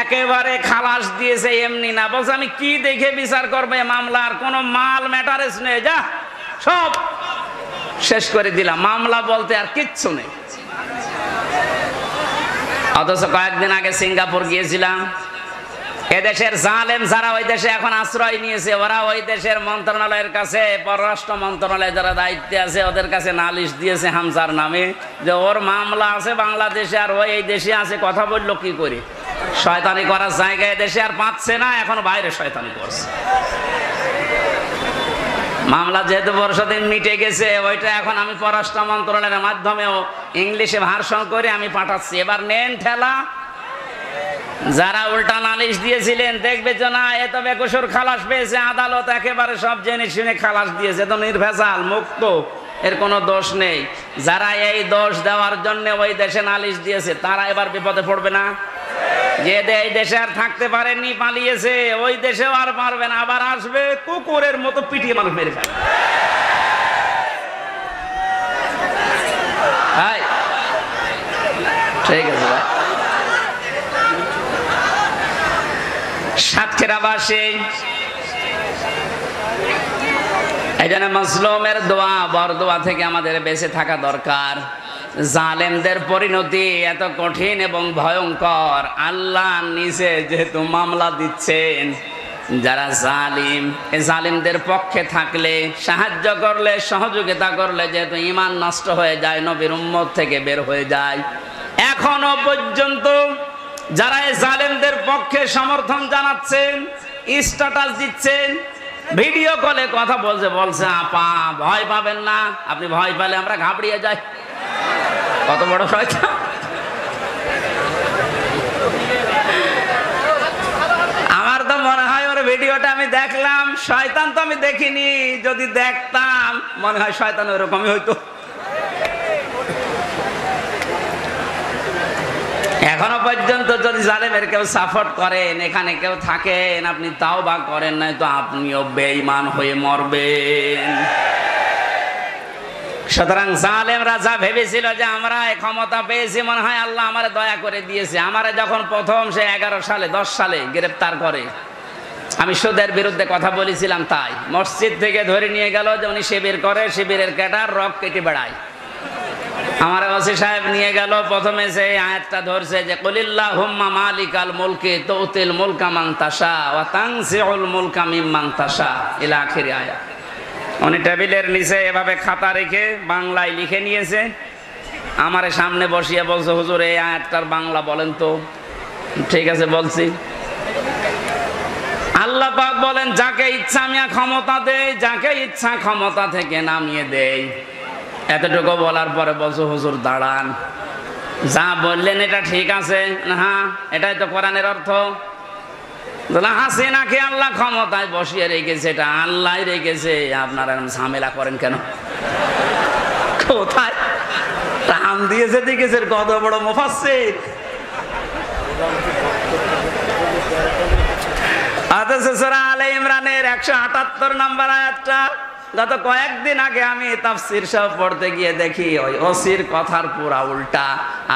একেবারে খালাস দিয়েছে এমনি না। বলছে আমি কি দেখে বিচার করবে মামলার? কোনো মাল ম্যাটারেস নেই, যা সব শেষ করে দিলাম। মামলা বলতে আর কিচ্ছু নেই। অথচ কয়েকদিন আগে সিঙ্গাপুর গিয়েছিলাম। এদেশের জালেম যারা ওই দেশে এখন আশ্রয় নিয়েছে, ওরা ওই দেশের মন্ত্রণালয়ের কাছে, পররাষ্ট্র মন্ত্রণালয়ে যারা দায়িত্বে আছে ওদের কাছে নালিশ দিয়েছে হামজার নামে, যে ওর মামলা আছে বাংলাদেশে আর ওই এই দেশে আছে। কথা বললো কি করে? শয়তানি করার জায়গায় দেশে আর পাচ্ছে না, এখন বাইরে শয়তানি করছে। মামলা যেহেতু বর্ষদিন মিটে গেছে, ওইটা এখন আমি পররাষ্ট্র মন্ত্রণালয়ের মাধ্যমেও ইংলিশে ভার্সন করে আমি পাঠাচ্ছি। এবার নেন ঠেলা। যারা উল্টা নালিশ দিয়েছিলেন, দেখবে যে না এ তো বেকসুর খালাস পেয়েছে, আদালত একেবারে সব জেনে শুনে খালাস দিয়েছে, তো নির্ভেজাল মুক্ত, এর কোনো দোষ নেই। যারা এই দোষ দেওয়ার জন্য ওই দেশে নালিশ দিয়েছে, তারা এবার বিপদে পড়বে না? যে এই দেশে আর থাকতে পারেননি, পালিয়েছে, ওই দেশেও আর পারবে না, আবার আসবে কুকুরের মতো পিটিয়ে মানুষ মেরে ফেলবে। ঠিক আছে ভাই। সাতক্ষীরাবাসী এই জন্য মাজলুমের দোয়া, বরদোয়া থেকে আমাদের বেঁচে থাকা দরকার। জালেমদের পরিণতি এত কঠিন এবং ভয়ঙ্কর। আল্লাহ নিজে যেহেতু মামলা দিচ্ছেন, যারা জালিম, এই জালিমদের পক্ষে থাকলে, সাহায্য করলে, সহযোগিতা করলে যেহেতু ঈমান নষ্ট হয়ে যায়, নবীর উম্মত থেকে বের হয়ে যায়। এখনো পর্যন্ত যারা এই জালেমদের পক্ষে সমর্থন জানাচ্ছেন, স্ট্যাটাস দিচ্ছেন, ভিডিও কলে কথা বলছে আপা ভয় পাবেন না, আপনি ভয় পেলে আমরা ঘাবড়িয়ে যাই। কত বড় শয়তান! আমার তো মনে হয় ওর ভিডিওটা আমি দেখলাম, শয়তান তো আমি দেখিনি, যদি দেখতাম মনে হয় শয়তান ওরকমই হইতো। এখনো পর্যন্ত যদি জালেমের কেউ সাপোর্ট করেন, এখানে কেউ থাকেন, আপনি তাওবা করেন, নাই তো আপনিও বেঈমান হয়ে মরবেন। সুতরাং জালেমরা যা ভেবেছিল যে আমরা ক্ষমতা পেয়েছি, মনে হয় আল্লাহ আমারে দয়া করে দিয়েছে। আমারে যখন প্রথম সে 11 সালে 10 সালে গ্রেপ্তার করে, আমি সুদের বিরুদ্ধে কথা বলেছিলাম, তাই মসজিদ থেকে ধরে নিয়ে গেল যে উনি শিবির করে, শিবিরের ক্যাডার, রক কেটে বেড়ায়। আমার ওসি সাহেব নিয়ে গেল, প্রথমে যে আয়াতটা ধরছে যে কুলিল্লাহুম্মা মালিকাল মুলকি তুতিল মুলকা মান তাশা ওয়া তানজিউল মুলকা মিম্মান তাশা ইলা আখির আয়াত। উনি টেবিলের নিচে এভাবে খাতা রেখে বাংলায় লিখে নিয়েছে, আমার সামনে বসিয়ে বলছে, হুজুর এই আয়াতটার বাংলা বলেন তো। ঠিক আছে বলছি। আল্লাহ পাক বলেন, যাকে ইচ্ছা আমি ক্ষমতা দেই, যাকে ইচ্ছা ক্ষমতা থেকে নামিয়ে দেই। এতটুকু বলার পরে বলছো, হুজুর দাঁড়ান, যা বললেন এটা ঠিক আছে, হ্যাঁ এটাই তো কোরআনের অর্থ। হাসিনাকে আল্লাহ ক্ষমতায় বসিয়ে রেখেছে, এটা আল্লাহ রেখেছে, আপনারা ঝামেলা করেন কেন? কোথায় টান দিয়েছে দেখেছে, কত বড় মুফাসসির। অথচ সূরা আলে ইমরানের 178 নম্বর আয়াতটা গত কয়েকদিন আগে আমি তাফসীর সব পড়তে গিয়ে দেখি ওই ওসির কথার পুরা উল্টা।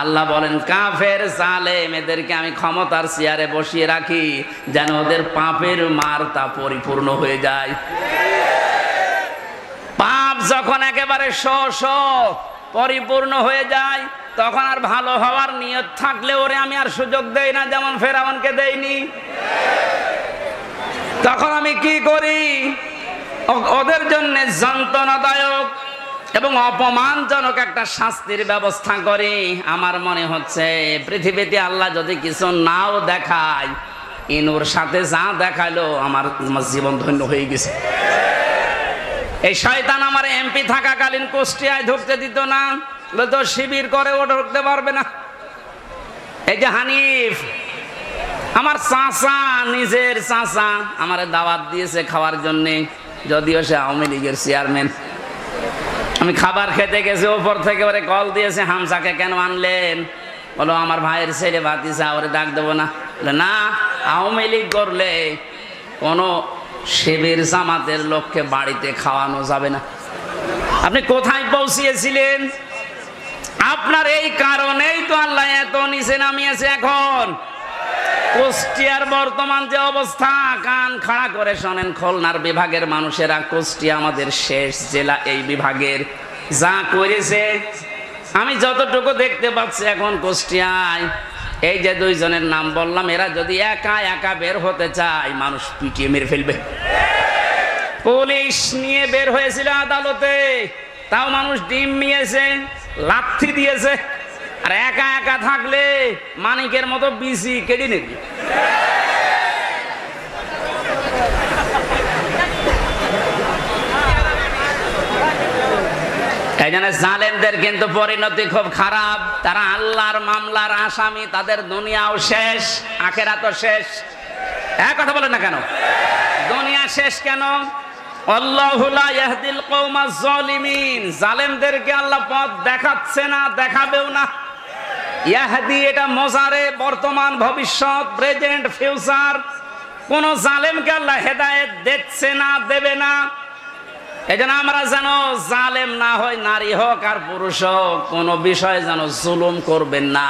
আল্লাহ বলেন, কাফের জালেম এদেরকে আমি ক্ষমতার চেয়ারে বসিয়ে রাখি যেন ওদের পাপের মারতা পরিপূর্ণ হয়ে যায়। পাপ যখন একেবারে পরিপূর্ণ হয়ে যায়, তখন আর ভালো হওয়ার নিয়ত থাকলে ওরে আমি আর সুযোগ দেই না, যেমন ফেরাউনকে দেইনি। তখন আমি কি করি? ওদের জন্য যন্ত্রণাদায়ক এবং অপমানজনক একটা শাস্তির ব্যবস্থা করি। আমার মনে হচ্ছে পৃথিবীতে আল্লাহ যদি কিছু নাও দেখায়, ইনুর সাথে যা দেখালো আমার জীবন ধন্য হয়ে গেছে। এই শয়তান আমার এমপি থাকাকালীন কুষ্টিয়ায় ঢুকতে দিত না, তো শিবির করে ও ঢুকতে পারবে না। এই যে হানিফ, আমার চাচা, নিজের চাচা আমার দাওয়াত দিয়েছে খাওয়ার জন্যে, যদিও সে আওয়ামী লীগের চেয়ারম্যান। আমি খাবার খেতে গেছি, ওপর থেকে ওরে কল দিয়েছে, হামসাকে কেন আনলেন? বলো আমার ভাইয়ের ছেলে ভাতিজা, ওরে ডাক দেবো না? না, আওয়ামী লীগ করলে কোনো শিবির জামাতের লোককে বাড়িতে খাওয়ানো যাবে না। আপনি কোথায় পৌঁছিয়েছিলেন? আপনার এই কারণেই তো আল্লাহ এত নিচে নামিয়েছে। এখন কুষ্টিয়ার বর্তমান যে অবস্থা, কান খাড়া করে শোনেন খুলনার বিভাগের মানুষেরা, কুষ্টিয়া আমাদের শেষ জেলা এই বিভাগের, যা করেছে আমি যতটুকু দেখতে পাচ্ছি এখন কুষ্টিয়ায়, এই যে দুইজনের নাম বললাম, এরা যদি একা একা বের হতে চায়, মানুষ পিটিয়ে মেরে ফেলবে। পুলিশ নিয়ে বের হয়েছিল আদালতে, তাও মানুষ ডিম নিয়েছে, লাথি দিয়েছে। আর একা একা থাকলে মানিকের মতো বিসি কেটে নেবে। এই জন্য জালেমদের কিন্তু পরিণতি খুব খারাপ। তারা আল্লাহর মামলার আসামি, তাদের দুনিয়াও শেষ, আখিরাতও শেষ। এক কথা বলেন না কেন? দুনিয়া শেষ কেন? আল্লাহু লা ইয়াহদিল কওমাজ জালিমিন, জালেমদেরকে আল্লাহ পথ দেখাচ্ছে না, দেখাবেও না। ইয়াহদি এটা মোজারে, বর্তমান, ভবিষ্যৎ, প্রেজেন্ট, ফিউচার। কোন জালেমকে আল্লাহ হেদায়েত দিচ্ছে না, দেবে না। এজন্য আমরা যেন জালেম না হয়, নারী হোক আর পুরুষ হোক, কোনো বিষয়ে যেন জুলুম করবেন না।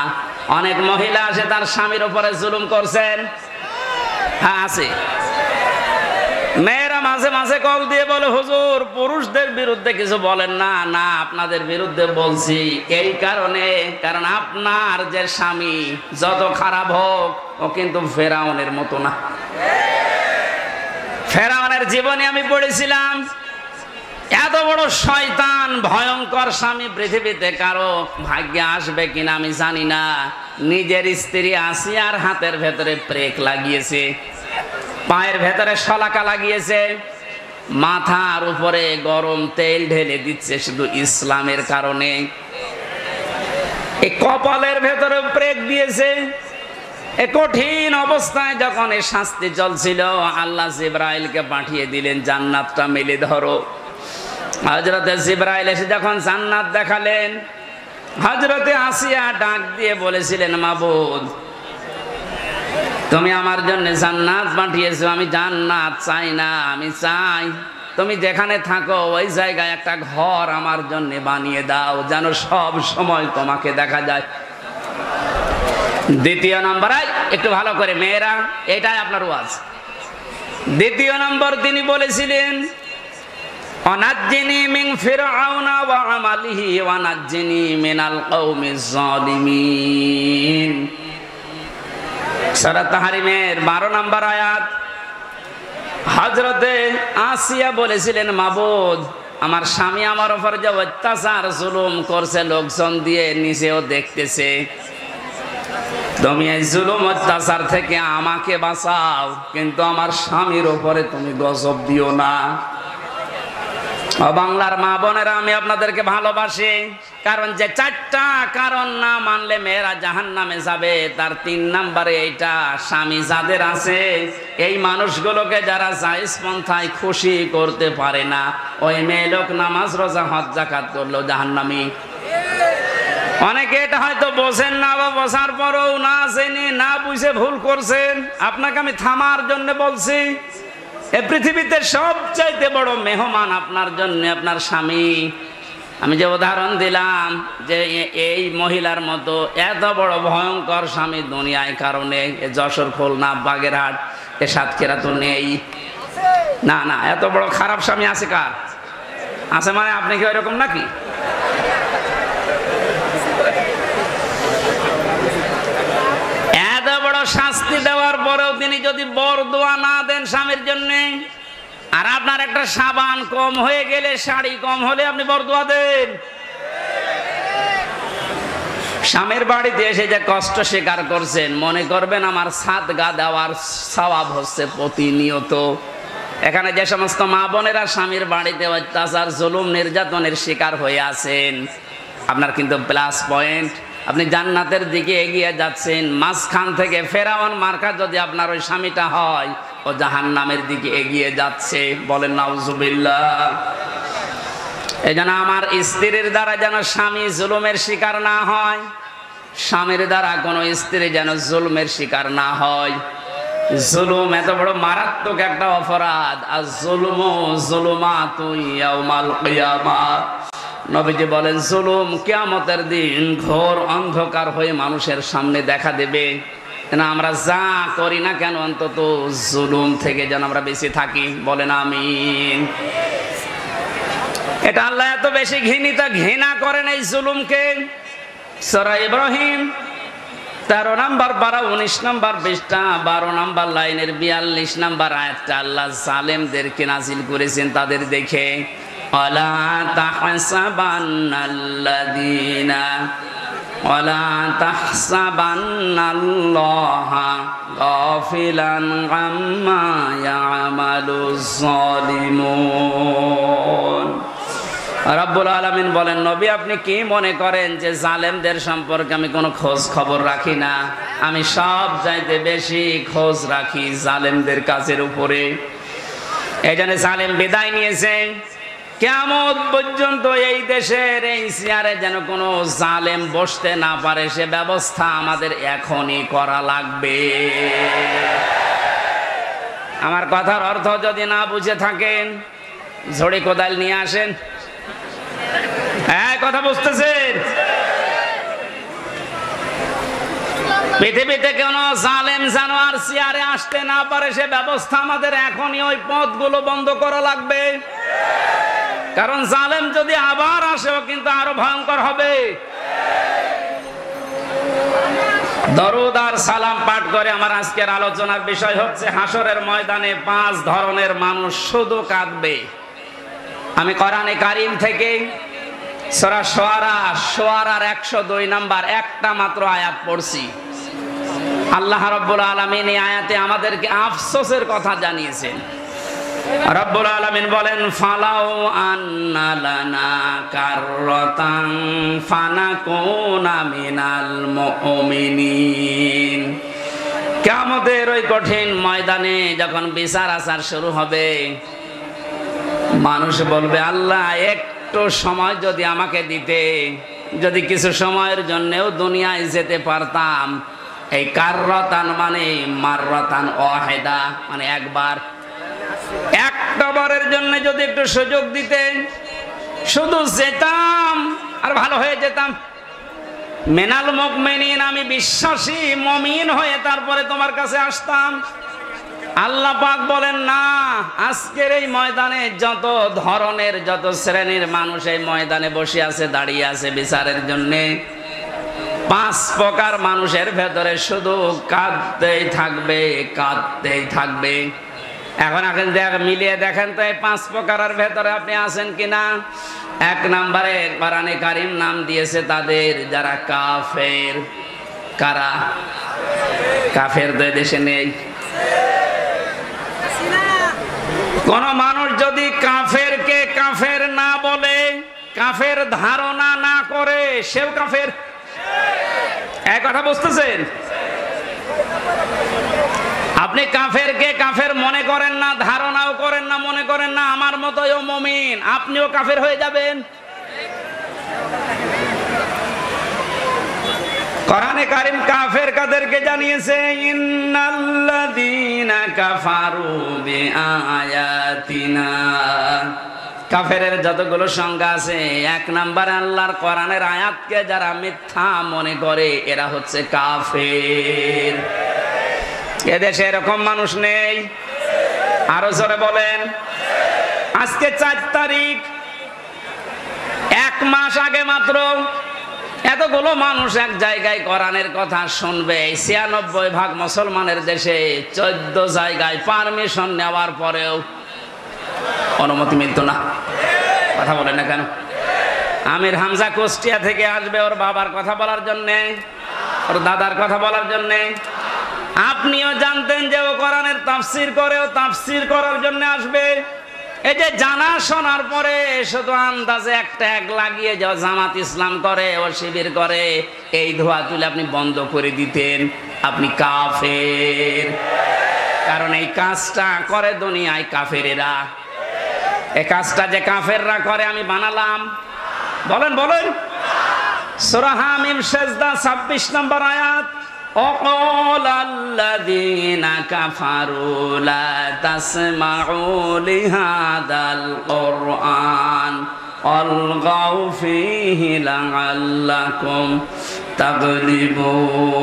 অনেক মহিলা আছে তার স্বামীর উপরে জুলুম করছেন, হ্যাঁ আছে। মেয়েরা মাঝে মাঝে কল দিয়ে বলে, হুজুর পুরুষদের বিরুদ্ধে কিছু বলেন না। না, আপনাদের বিরুদ্ধে বলছি এই কারণে, কারণ আপনার যে স্বামী যত খারাপ হোক, ও কিন্তু ফেরাউনের মতো না। ফেরাউনের জীবনে আমি পড়েছিলাম, এত বড় শয়তান, ভয়ঙ্কর স্বামী পৃথিবীতে কারো ভাগ্যে আসবে কিনা আমি জানি না। নিজের স্ত্রী আসিয়ার হাতের ভেতরে প্রেক লাগিয়েছে, পায়ের ভেতরে শলাকা লাগিয়েছে, মাথার উপরে গরম তেল ঢেলে দিচ্ছে শুধু ইসলামের কারণে। এই কপালের ভেতরে প্রেক দিয়েছে। এই কঠিন অবস্থায় যখন এই শাস্তি চলছিল, আল্লাহ জিবরাইলকে পাঠিয়ে দিলেন, জান্নাতটা মেলে ধরো। হযরতে জিবরাইল এসে যখন জান্নাত দেখালেন, হযরতে আসিয়া ডাক দিয়ে বলেছিলেন, মাবুদ তুমি আমার জন্য জান্নাত পাঠিয়েছো, আমি জান্নাত চাই না, আমি চাই তুমি যেখানে থাকো ওই জায়গায় একটা ঘর আমার জন্য বানিয়ে দাও, যেন সব সময় তোমাকে দেখা যায়। দ্বিতীয় নম্বর, একটু ভালো করে মেয়েরা, এটাই আপনার ওয়াজ। দ্বিতীয় নম্বর তিনি বলেছিলেন, অনাজ্জিনি মিন ফিরআউনা ওয়া আমালিহি ওয়া নাজ্জিনি মিনাল কওমিজ জালিমিন। সূরা তাহরিমের 12 নম্বর আয়াত। হযরতে আসিয়া বলেছিলেন, মাবুদ আমার স্বামী আমার উপর যে অত্যাচার জুলুম করছে, লোকজন দিয়ে নিজেও দেখতেছে, তুমি এই জুলুম অত্যাচার থেকে আমাকে বাঁচাও, কিন্তু আমার স্বামীর উপরে তুমি গজব দিও না। ও বাংলার মা বোনেরা, আমি আপনাদেরকে ভালোবাসি, কারণ যে 4টা কারণ না মানলে মেয়েরা জাহান্নামে যাবে, তার 3 নম্বরে এইটা। স্বামী যাদের আছে, এই মানুষগুলোকে যারা জায়েজ পন্থায় খুশি করতে পারে না, ওই মেয়ে লোক নামাজ রোজা হজ যাকাত করলেও জাহান্নামী। অনেকে এটা হয়তো বোঝেন না, বা বোঝার পরেও না জেনে না বুঝে ভুল করছেন। আপনাকে আমি থামার জন্য বলছি, এই পৃথিবীতে সবচাইতে বড় মেহমান আপনার জন্য আপনার স্বামী। আমি যে উদাহরণ দিলাম যে এই মহিলার মতো এত বড় ভয়ঙ্কর স্বামী দুনিয়ায় কারণে যশোর, খুলনা, বাগেরহাট, এ সাতক্ষীরা তো নেই। না না, এত বড় খারাপ স্বামী আছে কার? আছে মানে আপনি কি ওইরকম নাকি? এত বড় শাস্তি দেওয়ার পরেও তিনি যদি বরদোয়া না দেন স্বামীর জন্য, আর আপনার একটা সাবান কম হয়ে গেলে, শাড়ি কম হলে আপনি বরদোয়া দেন। স্বামীর বাড়িতে এসে যে কষ্ট স্বীকার করছেন, মনে করবেন আমার সাদগা দেওয়ার সওয়াব হচ্ছে প্রতিনিয়ত। এখানে যে সমস্ত মা বোনেরা স্বামীর বাড়িতে অত্যাচার, জুলুম, নির্যাতনের শিকার হয়ে আছেন, আপনার কিন্তু প্লাস পয়েন্ট। আপনি জান্নাতের দিকে এগিয়ে যাচ্ছেন। মাঝখান থেকে ফেরাউন মার্কা যদি আপনার ওই স্বামীটা হয়, ও জাহান্নামের দিকে এগিয়ে যাচ্ছে। বলেন নাউজুবিল্লাহ। এই জন্য আমার স্ত্রীর দ্বারা যেন স্বামী জুলুমের শিকার না হয়, স্বামীর দ্বারা কোনো স্ত্রী যেন জুলুমের শিকার না হয়। জুলুম এত বড় মারাত্মক একটা অপরাধ। আর জুলুমু যুলুমাতুন ইয়াউমাল কিয়ামাহ, নবীজি বলেন জুলুম কিয়ামতের দিন ঘোর অন্ধকার হয়ে মানুষের সামনে দেখা দেবে। না আমরা যা করি না কেন, অন্তত জুলুম থেকে যেন আমরা বেঁচে থাকি। বলেন আমিন। এটা আল্লাহ এত বেশি ঘৃণা করেন এই জুলুমকে। সূরা ইব্রাহিম 13 নম্বর পারা 19 নম্বর পৃষ্ঠা 12 নম্বর লাইনের 42 নম্বর আয়াতটা আল্লাহ জালেমদেরকে নাজিল করেছেন তাদের দেখে। ওয়ালা তাহসাবান্নাল্লাহা গাফিলান আম্মা ইয়ামালুজ জালিমুন। রব্বুল আলামিন বলেন, নবী আপনি কি মনে করেন যে জালেমদের সম্পর্কে আমি কোনো খোঁজ খবর রাখি না? আমি সব চাইতে বেশি খোঁজ রাখি জালেমদের কাজের উপরে। এই জন্য জালেম বিদায় নিয়েছে। কিয়ামত পর্যন্ত এই দেশের এই চেয়ারে যেন কোনো জালেম বসতে না পারে, সে ব্যবস্থা আমাদের এখনই করা লাগবে। আমার কথার অর্থ যদি না বুঝে থাকেন, ঝড়ি কোদাল নিয়ে আসেন। হ্যাঁ, কথা বুঝতেছেন? পৃথিবীতে কোনো জালেম যেন আর চেয়ারে আসতে না পারে, সে ব্যবস্থা আমাদের এখনই ওই পথগুলো বন্ধ করা লাগবে। কারণ জালেম যদি আবার আসেও কিন্তু আরো ভয়ঙ্কর হবে। দরুদ আর সালাম পাঠ করে আমার আজকের আলোচনার বিষয় হচ্ছে হাসরের ময়দানে 5 ধরনের মানুষ শুধু কাঁদবে। আমি কোরআনে কারীম থেকে সূরা শুআরার 102 নম্বর একটা মাত্র আয়াত পড়ছি। আল্লাহ রাব্বুল আলামিন এই আয়াতে আমাদেরকে আফসোসের কথা জানিয়েছেন। রব্বুল আলামিন বলেন, ফালাউ আন্না লানা কাররাতান ফানাকুনা মিনাল মুমিনিন। কিয়ামতের ওই কঠিন ময়দানে যখন বিচার আচার শুরু হবে, মানুষ বলবে, আল্লাহ একটু সময় যদি আমাকে দিতে, যদি কিছু সময়ের জন্যও দুনিয়ায় যেতে পারতাম। এই কাররাতান মানে মাররাতান ওয়াহিদা, মানে একবার, একটা বারের জন্য যদি একটু সুযোগ দিতে, শুধু যেতাম আর ভালো হয়ে যেতাম। মিনাল মুমিনিন, আমি বিশ্বাসী মুমিন হয়ে তারপরে তোমার কাছে আসতাম। আল্লাহ পাক বলেন না, আজকের এই ময়দানে যত ধরনের যত শ্রেণীর মানুষ এই ময়দানে বসে আছে, দাঁড়িয়ে আছে বিচারের জন্য, 5 প্রকার মানুষের ভেতরে শুধু কাঁদতেই থাকবে, কাঁদতেই থাকবে। এখন মিলিয়ে দেখেন তো এই 5 প্রকারের ভেতরে আপনি আছেন কিনা। 1 নম্বরে কোরআনে কারীম নাম দিয়েছে তাদের যারা কাফের। কারা কাফের? দেশে নেই। কোন মানুষ যদি কাফেরকে কাফের কাফের ধারণা না করে সেও কাফের। এক কথা বুঝতেছেন? আপনি কাফেরকে কাফের মনে করেন না, ধারণাও করেন না, মনে করেন না আমার মতোই ও মুমিন, আপনিও কাফের হয়ে যাবেন। কোরআনে কারীম কাফের কাদেরকে জানিয়েছে? ইন্নাল্লাযীনা কাফারু বিআয়াতিনা। কাফেরের যতগুলো সংজ্ঞা আছে, এক নাম্বারে আল্লাহর কোরআনের আয়াতকে যারা মিথ্যা মনে করে এরা হচ্ছে কাফের। এদেশে এরকম মানুষ নেই? আরো জোরে বলেন। আজকে 4 তারিখ, 1 মাস আগে মাত্র এতগুলো মানুষ এক জায়গায় কোরআনের কথা শুনবে। 96% মুসলমানের দেশে 14 জায়গায় পারমিশন নেওয়ার পরেও অনুমতি মিলত না। কথা বলে না কেন? আমির হামজা কুষ্টিয়া থেকে আসবে ওর বাবার কথা বলার জন্যে, ওর দাদার কথা বলার জন্যে। আপনিও জানতেন যে ও কোরআনের তাফসীর করে, ও তাফসীর করার জন্য আসবে। এই যে জানা শোনার পরে শুধু আন্দাজে একটা এক লাগিয়ে যাও জামাত ইসলাম করে, ও শিবির করে, এই ধোয়া তুলে আপনি বন্ধ করে দিতেন, আপনি কাফের। কারণ এই কাজটা করে দুনিয়ায় কাফেরেরা। এই কাজটা যে কাফেররা করে আমি বানালাম। বলেন বলেন। সূরা হামিম সিজদা 26 নম্বর আয়াত। وقال الذين كفروا لا تسمعوا لهذا القرآن والغوا فيه لعلكم تغلبون।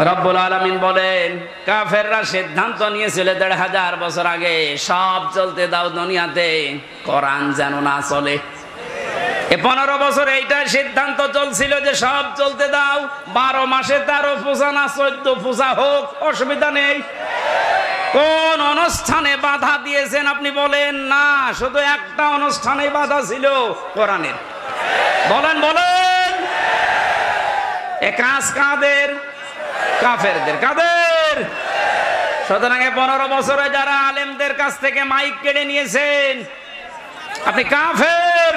রব্বুল আলামিন বলেন কাফেররা সিদ্ধান্ত নিয়েছিল 1500 বছর আগে, সব চলতে দাও দুনিয়াতে, কোরআন যেন না চলে। 15 বছর এইটাই সিদ্ধান্ত চলছিল যে সব চলতে দাও, 12 মাসে 13 পূজা না 14 পূজা হোক, অসুবিধা নেই। কোন অনুষ্ঠানে বাধা দিয়েছেন আপনি বলেন? না, শুধু একটা অনুষ্ঠানে বাধা ছিল, কোরআনের। বলেন বলেন। এ কাজ কাদের? কাফেরদের। কাদের? সুতরাং 15 বছরে যারা আলেমদের কাছ থেকে মাইক কেড়ে নিয়েছেন আপনি কাফের।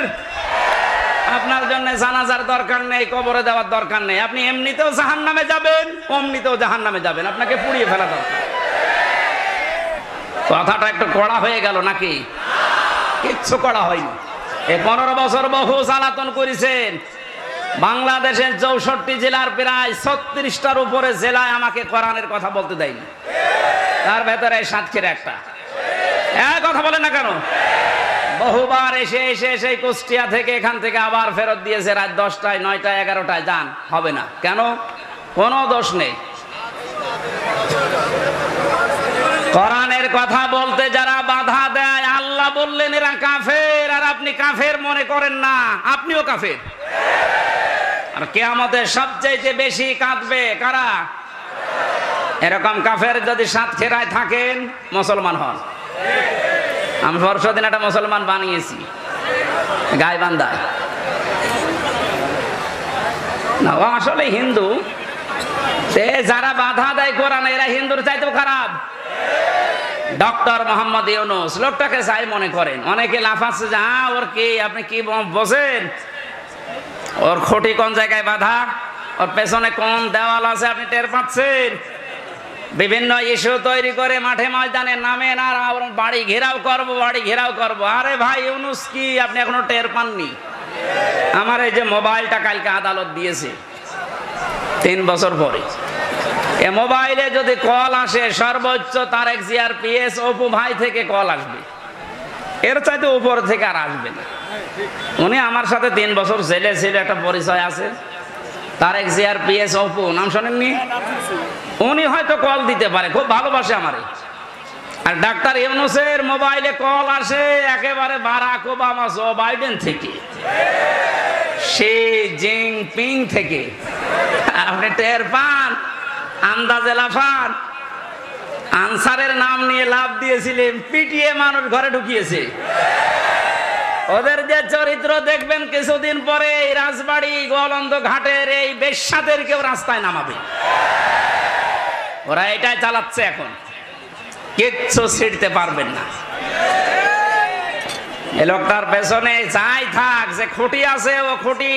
আপনার জন্য জানাজার দরকার নেই, কবরে দেওয়ার দরকার নেই। আপনি এমনিতেও জাহান্নামে যাবেন, অমনিতেও জাহান্নামে যাবেন, আপনাকে পুড়িয়ে ফেলা দরকার। কথাটা একটু কড়া হয়ে গেল নাকি? কিচ্ছু কড়া হয়নি। এই 15 বছর বহু জ্বালাতন করেছেন। বাংলাদেশের 64 জেলার প্রায় 36টার উপরে জেলায় আমাকে কোরআনের কথা বলতে দেয়নি, তার ভেতরে সাতক্ষীরা একটা। কথা বলেন না কেন? বহুবার এসে এসে সেই কুষ্টিয়া থেকে এখান থেকে আবার ফেরত দিয়েছে রাত 10টায়, 9টায়, 11টায়। যান, হবে না। কেন? কোনো দোষ নেই। কোরআনের কথা বলতে যারা বাধা দেয়, আল্লাহ বললেন এরা কাফের, আর আপনি কাফের মনে করেন না, আপনিও কাফের। আর কিয়ামতে সবচেয়ে বেশি কাঁদবে কারা? এরকম কাফের যদি সাতক্ষীরায় থাকেন, মুসলমান হন। আমি পরশুদিন একটা মুসলমান বানিয়েছি গাইবান্ধায়। না, ও আসলে হিন্দু। যারা বাধা দেয় কোরআনে এরা হিন্দুর চাইতেও খারাপ। ডক্টর মোহাম্মদ ইউনূস লোকটাকে চাই মনে করেন। অনেকে লাফাচ্ছে যে ওর কি, আপনি কি বোঝেন? ওর খুঁটি কোন জায়গায় বাধা, ওর পেছনে কোন দেওয়াল আছে আপনি টের পাচ্ছেন? বিভিন্ন ইস্যু তৈরি করে মাঠে ময়দানে নামেন আর বাড়ি ঘেরাও করবো, বাড়ি ঘেরাও করবো। আরে ভাই, ইউনূস কি আপনি এখনো টের পাননি? আমার এই যে মোবাইলটা কালকে আদালত দিয়েছে 3 বছর পরে, এ মোবাইলে যদি কল আসে সর্বোচ্চ তারেক জিয়ার পিএস অপু ভাই থেকে কল আসবে, এর চাইতে উপর থেকে আর আসবে না। উনি আমার সাথে 3 বছর জেলে ছিল, একটা পরিচয় আছে। তারেক জিয়ার পিএস অপু, নাম শোনেননি? উনি হয়তো কল দিতে পারে, খুব ভালোবাসে আমারে। আর ডাক্তার ইউনূসের মোবাইলে কল আসে একেবারে বারাক ওবামা, জো বাইডেন থেকে, শি জিনপিং থেকে। আপনি টের পান? আন্দাজে লাফান। আনসারের নাম নিয়ে লাভ দিয়েছিলেন, পিটিয়ে মানুষ ঘরে ঢুকিয়েছে। ওদের যে চরিত্র দেখবেন কিছুদিন পরে এই রাজবাড়ি গোয়ালন্দ ঘাটের এই বেশ্যাদের কেউ রাস্তায় নামাবে। ওরা এটাই চালাচ্ছে এখন, কিচ্ছু ছিড়তে পারবেন না। এই লোকটার পেছনে যাই থাক, যে খুঁটি আছে ও খুঁটি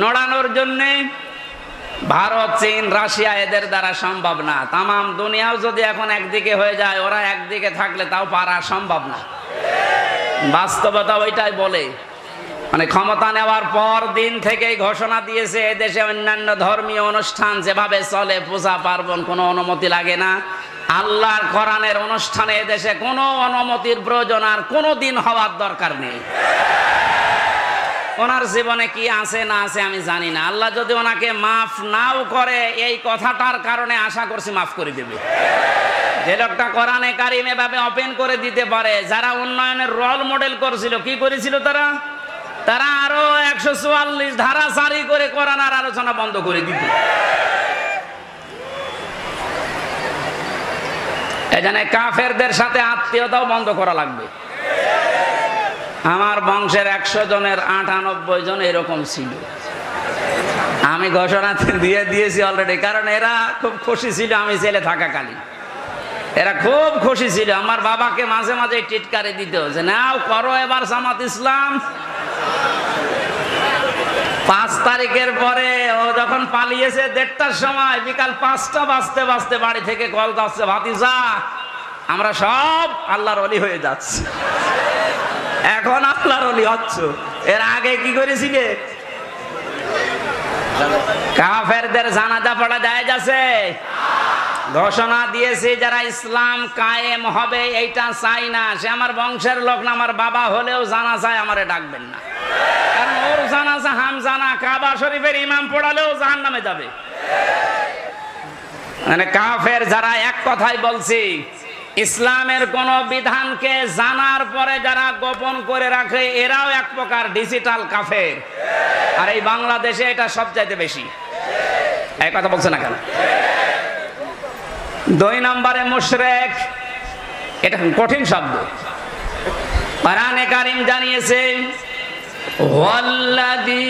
নড়ানোর জন্যে ভারত, চীন, রাশিয়া এদের দ্বারা সম্ভব না। তামাম দুনিয়াও যদি এখন একদিকে হয়ে যায়, ওরা একদিকে থাকলে তাও পারা সম্ভব না। বাস্তবতা ওইটাই বলে। মানে ক্ষমতা নেওয়ার পর দিন থেকেই ঘোষণা দিয়েছে এদেশে অন্যান্য ধর্মীয় অনুষ্ঠান যেভাবে চলে, পূজা পার্বণ, কোনো অনুমতি লাগে না। আল্লাহর কোরআনের অনুষ্ঠানে এদেশে কোনো অনুমতির প্রয়োজন আর কোনো দিন হওয়ার দরকার নেই। ওনার জীবনে কি আছে না আছে আমি জানি না। আল্লাহ যদি ওনাকে মাফ নাও করে, এই কথাটার কারণে আশা করছি মাফ করে দেবে। যে লোকটা কোরআনে কারিম এভাবে ওপেন করে দিতে পারে, যারা উন্নয়নের রোল মডেল করেছিল, কি করেছিল তারা? তারা আরো 144 ধারা জারি করে কোরআন আর আলোচনা বন্ধ করে দিত। এজন্য কাফেরদের সাথে আত্মীয়তাও বন্ধ করা লাগবে। আমার বংশের 100 জনের 98 জন এরকম ছিল। আমি ঘোষণা দিয়ে দিয়েছি অলরেডি, কারণ এরা খুব খুশি ছিল আমি জেলে থাকাকালীন। এরা খুব খুশি ছিল। আমার বাবাকে মাঝে মাঝে টিটকারি দিত যে নাও করো এবার জামাত ইসলাম। 5 তারিখের পরে ও যখন পালিয়েছে 1:30টার সময়, বিকাল 5টা বাজতে বাজতে বাড়ি থেকে কল যাচ্ছে, ভাতিজা আমরা সব আল্লাহর ওলি হয়ে যাচ্ছি। এখন আল্লাহর ওলি হচ্ছ, এর আগে কি করেছিলে? কাফেরদের জানাজা পড়া জায়েজ আছে? ঘোষণা দিয়েছে যারা ইসলাম কায়েম হবে এইটা চাই না, সে আমার বংশের লোক না, আমার বাবা হলেও জানাজায় আমারে ডাকবেন না। কারণ ওর জানাজা হামজানা, কাবা শরীফের ইমাম পড়ালেও জাহান্নামে যাবে। মানে কাফের যারা, এক কথাই বলছি, ইসলামের কোন বিধানকে জানার পরে যারা গোপন করে রাখে, এরাও এক প্রকার ডিজিটাল কাফের। আর এই বাংলাদেশে এটা সবচাইতে বেশি। এই কথা বলছে না কেন? 2 নম্বরে মুশরিক, এটা কঠিন শব্দ। কোরআনে কারীম জানিয়েছে ওয়াল্লাযী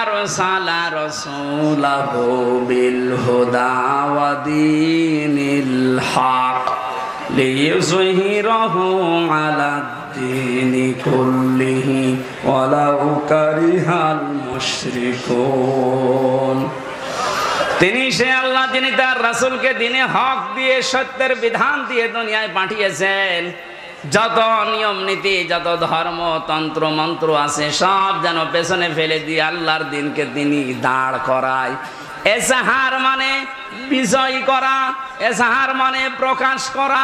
আরসালা রাসূলাহু বিল হুদা ওয়া দীনিল হক লিইয়ুযহিরাহু আলাদ-দীনি কুল্লিহি ওয়ালাউ কারিহাল মুশরিকুন। তিনি সে আল্লাহ যিনি তার রাসূলকে দ্বীনে হক দিয়ে, সত্যের বিধান দিয়ে দুনিয়ায় পাঠিয়েছেন। যত নিয়ম নীতি, যত ধর্ম, তন্ত্র মন্ত্র আছে সব যেন পেছনে ফেলে দিয়ে আল্লাহর দ্বীনকে তিনি দাঁড় করায়। এজাহার মানে বিজয় করা, এজাহার মানে প্রকাশ করা।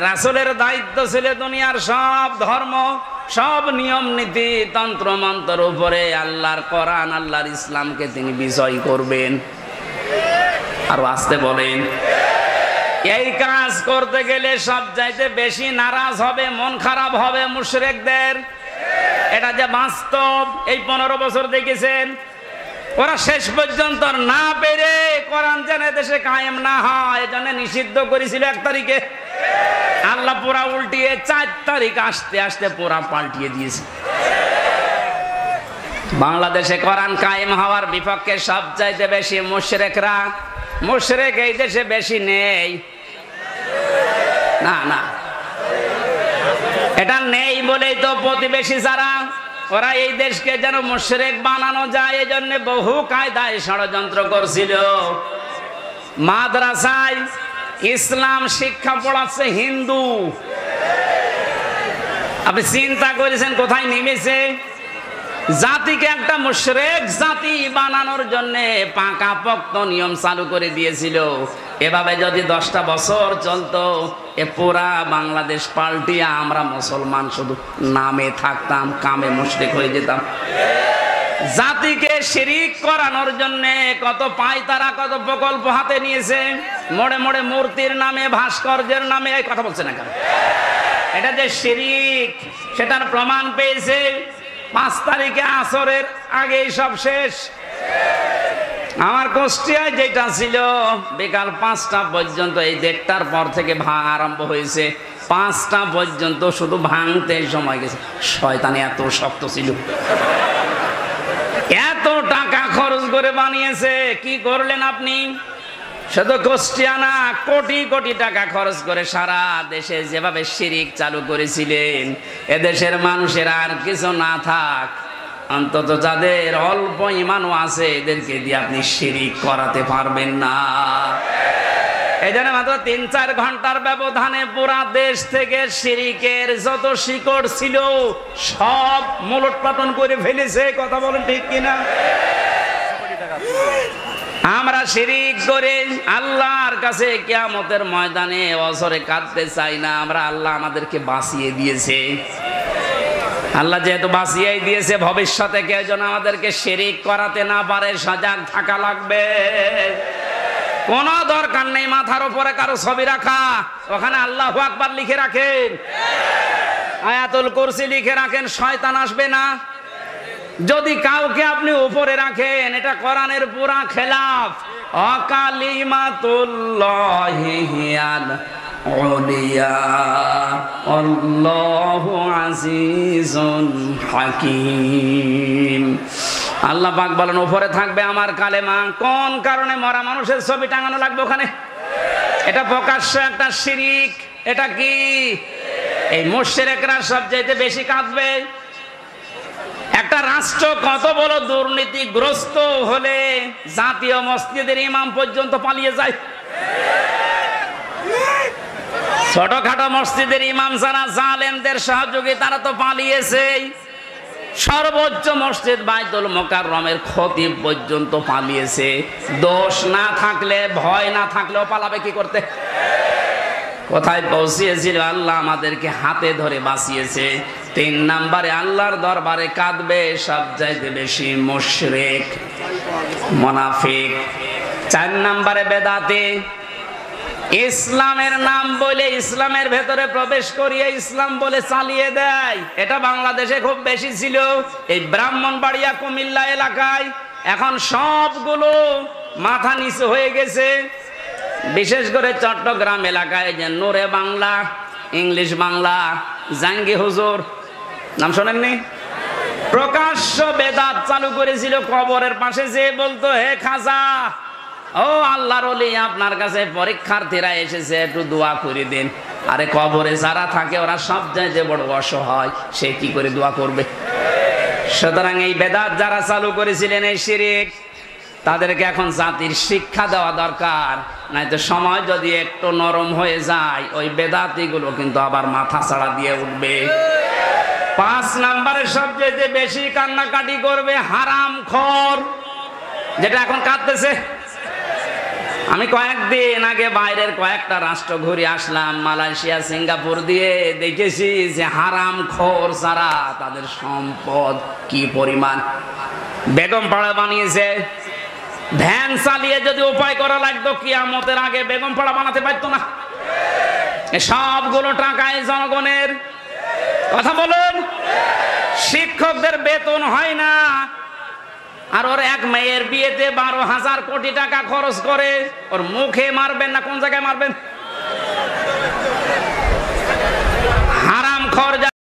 রাসূলের দায়িত্ব ছিল দুনিয়ার সব ধর্ম, সব নিয়ম নীতি, তন্ত্র মন্ত্রের উপরে আল্লাহর কোরআন, আল্লাহর ইসলামকে তিনি বিজয় করবেন। আর আসতে বলেন, এই কাজ করতে গেলে সবচাইতে বেশি নারাজ হবে, মন খারাপ হবে মুশরিকদের। এটা যে বাস্তব, এই 15 বছর দেখেছেন। ওরা শেষ পর্যন্ত না পেরে কোরআন যেন দেশে কায়েম না হয়, এজন্য নিষিদ্ধ করেছিল 1 তারিখে। আল্লাহ পুরা উল্টিয়ে 4 তারিখ আসতে আসতে পুরা পাল্টিয়ে দিয়েছে। বাংলাদেশে কোরআন কায়েম হওয়ার বিপক্ষে সবচাইতে বেশি মুশরিকরা। মুশরিক এই দেশে বেশি নেই, না না, এটা নেই বলেই তো প্রতিবেশী যারা, ওরা এই দেশকে যেন মুশরিক বানানো যায় এই জন্য বহু কায়দায় ষড়যন্ত্র করছিল। মাদ্রাসায় ইসলাম শিক্ষা পড়াচ্ছে হিন্দু। আপনি চিন্তা করেছেন কোথায় নেমেছে? জাতিকে একটা মুশরিক জাতি বানানোর জন্য পাকাপোক্ত নিয়ম চালু করে দিয়েছিল। এভাবে যদি 10টা বছর চলতো, এ পুরা বাংলাদেশ পাল্টিয়ে আমরা মুসলমান শুধু নামে থাকতাম, কামে মুশরিক হয়ে যেতাম। জাতিকে শিরিক করানোর জন্য কত পায়তারা, কত প্রকল্প হাতে নিয়েছে। মোড়ে মোড়ে মূর্তির নামে, ভাস্কর্যের নামে, এই কথা বলছে না কেন? এটা যে শিরিক সেটার প্রমাণ পেয়েছে। 5 তারিখে আসরের আগেই সব শেষ। আমার কুষ্টিয়ায় যেটা ছিল বিকাল 5টা পর্যন্ত, এই 1:30টার পর থেকে আরম্ভ হয়েছে, 5টা পর্যন্ত শুধু ভাঙতে সময় গেছে। শয়তানি এত শক্ত ছিল, এত টাকা খরচ করে বানিয়েছে। কি করলেন আপনি? শুধু কুষ্টিয়ানা কোটি কোটি টাকা খরচ করে সারা দেশে যেভাবে শিরিক চালু করেছিলেন, এদেশের মানুষের আর কিছু না থাক, অন্তত যাদের অল্প ঈমানও আছে এদেরকে দিয়ে আপনি শিরিক করাতে পারবেন না। এই জন্য মাত্র ৩-৪ ঘন্টার ব্যবধানে পুরা দেশ থেকে শিরিকের যত শিকড় ছিল সব মূলোৎপাটন করে ফেলেছে। কথা বলেন ঠিক কিনা? আমরা শিরিক করে আল্লাহর কাছে কিয়ামতের ময়দানে অজরে কাঁদতে চাই না। আমরা আল্লাহ আমাদেরকে বাঁচিয়ে দিয়েছে। আল্লাহ যেহেতু বাঁচিয়েই দিয়েছে, ভবিষ্যতে কেউ যেন আমাদেরকে শিরিক করাতে না পারে সজাগ থাকা লাগবে। কোনো দরকার নেই মাথার উপরে কারো ছবি রাখা, ওখানে আল্লাহু আকবার লিখে রাখেন, আয়াতুল কুরসি লিখে রাখেন, শয়তান আসবে না। যদি কাউকে আপনি উপরে রাখেন এটা কোরআনের পুরা খেলাফ। অকালিমাতুল্লাহি হিয়াল উলিয়া আল্লাহু আজিজুন হাকীম। আল্লাহ পাক বলেন উপরে থাকবে আমার কালেমা। কোন কারণে মরা মানুষের ছবি টাঙানো লাগবে ওখানে? এটা প্রকাশ্য একটা শিরিক। এটা কি? এই মুশরিকরা সবচেয়ে বেশি কাঁদবে। একটা রাষ্ট্র কত বড় দুর্নীতিগ্রস্ত হলে জাতীয় মসজিদের ইমাম পর্যন্ত পালিয়ে যায়। ছোটখাটো মসজিদের ইমাম যারা জালেমদের সহযোগী তারা তো পালিয়েছে। সর্বোচ্চ মসজিদ বাইতুল মুকাররমের খতিব পর্যন্ত পালিয়েছে। দোষ না থাকলে, ভয় না থাকলেও পালাবে কি করতে? কোথায় পৌঁছিয়েছিল? আল্লাহ আমাদেরকে হাতে ধরে বাঁচিয়েছে। ৩ নম্বরে আল্লাহর দরবারে কাঁদবে সবচাইতে বেশি মুশরিক, মুনাফিক। ৪ নম্বরে বেদাতি। ইসলামের নাম বলে ইসলামের ভেতরে প্রবেশ করিয়ে ইসলাম বলে চালিয়ে দেয়। এটা বাংলাদেশে খুব বেশি ছিল। এই ব্রাহ্মণবাড়িয়া, কুমিল্লা এলাকায় এখন সবগুলো মাথা নিচু হয়ে গেছে। বিশেষ করে চট্টগ্রাম এলাকায় যে নূরে বাংলা, ইংলিশ বাংলা, জাঙ্গি হুজুর নাম শোনেননি? প্রকাশ্য বেদাত চালু করেছিল। কবরের পাশে যে বলতো, হে খাজা, ও আল্লাহর ওলি, আপনার কাছে পরীক্ষার্থীরা এসেছে, একটু দোয়া করে দিন। আরে কবরে যারা থাকে ওরা সব চাইতে বড় অসহায়, সে কি করে দোয়া করবে? সুতরাং এই বেদাত যারা চালু করেছিলেন, এই শিরিক, তাদেরকে এখন জাতির শিক্ষা দেওয়া দরকার। নয়তো সময় যদি একটু নরম হয়ে যায় ওই বেদাতিগুলো কিন্তু আবার মাথা ছাড়া দিয়ে উঠবে। ৫ নম্বরে সবচেয়ে বেশি কান্নাকাটি করবে হারামখোর, যেটা এখন কাঁদতেছে। আমি কয়েকদিন আগে বাইরের কয়েকটা রাষ্ট্র ঘুরে আসলাম, মালয়েশিয়া, সিঙ্গাপুর দিয়ে, দেখেছি যে হারামখোর যারা, তাদের সম্পদ কি পরিমাণ। বেগম পাড়া বানিয়েছে। ভ্যান চালিয়ে যদি উপায় করা লাগতো কিয়ামতের আগে, বেগম পাড়া বানাতে পারতো না। সবগুলো টাকায় জনগণের। কথা বলুন। শিক্ষকদের বেতন হয় না, আর ওর এক মেয়ের বিয়েতে 12,000 কোটি টাকা খরচ করে। ওর মুখে মারবেন না কোন জায়গায় মারবেন?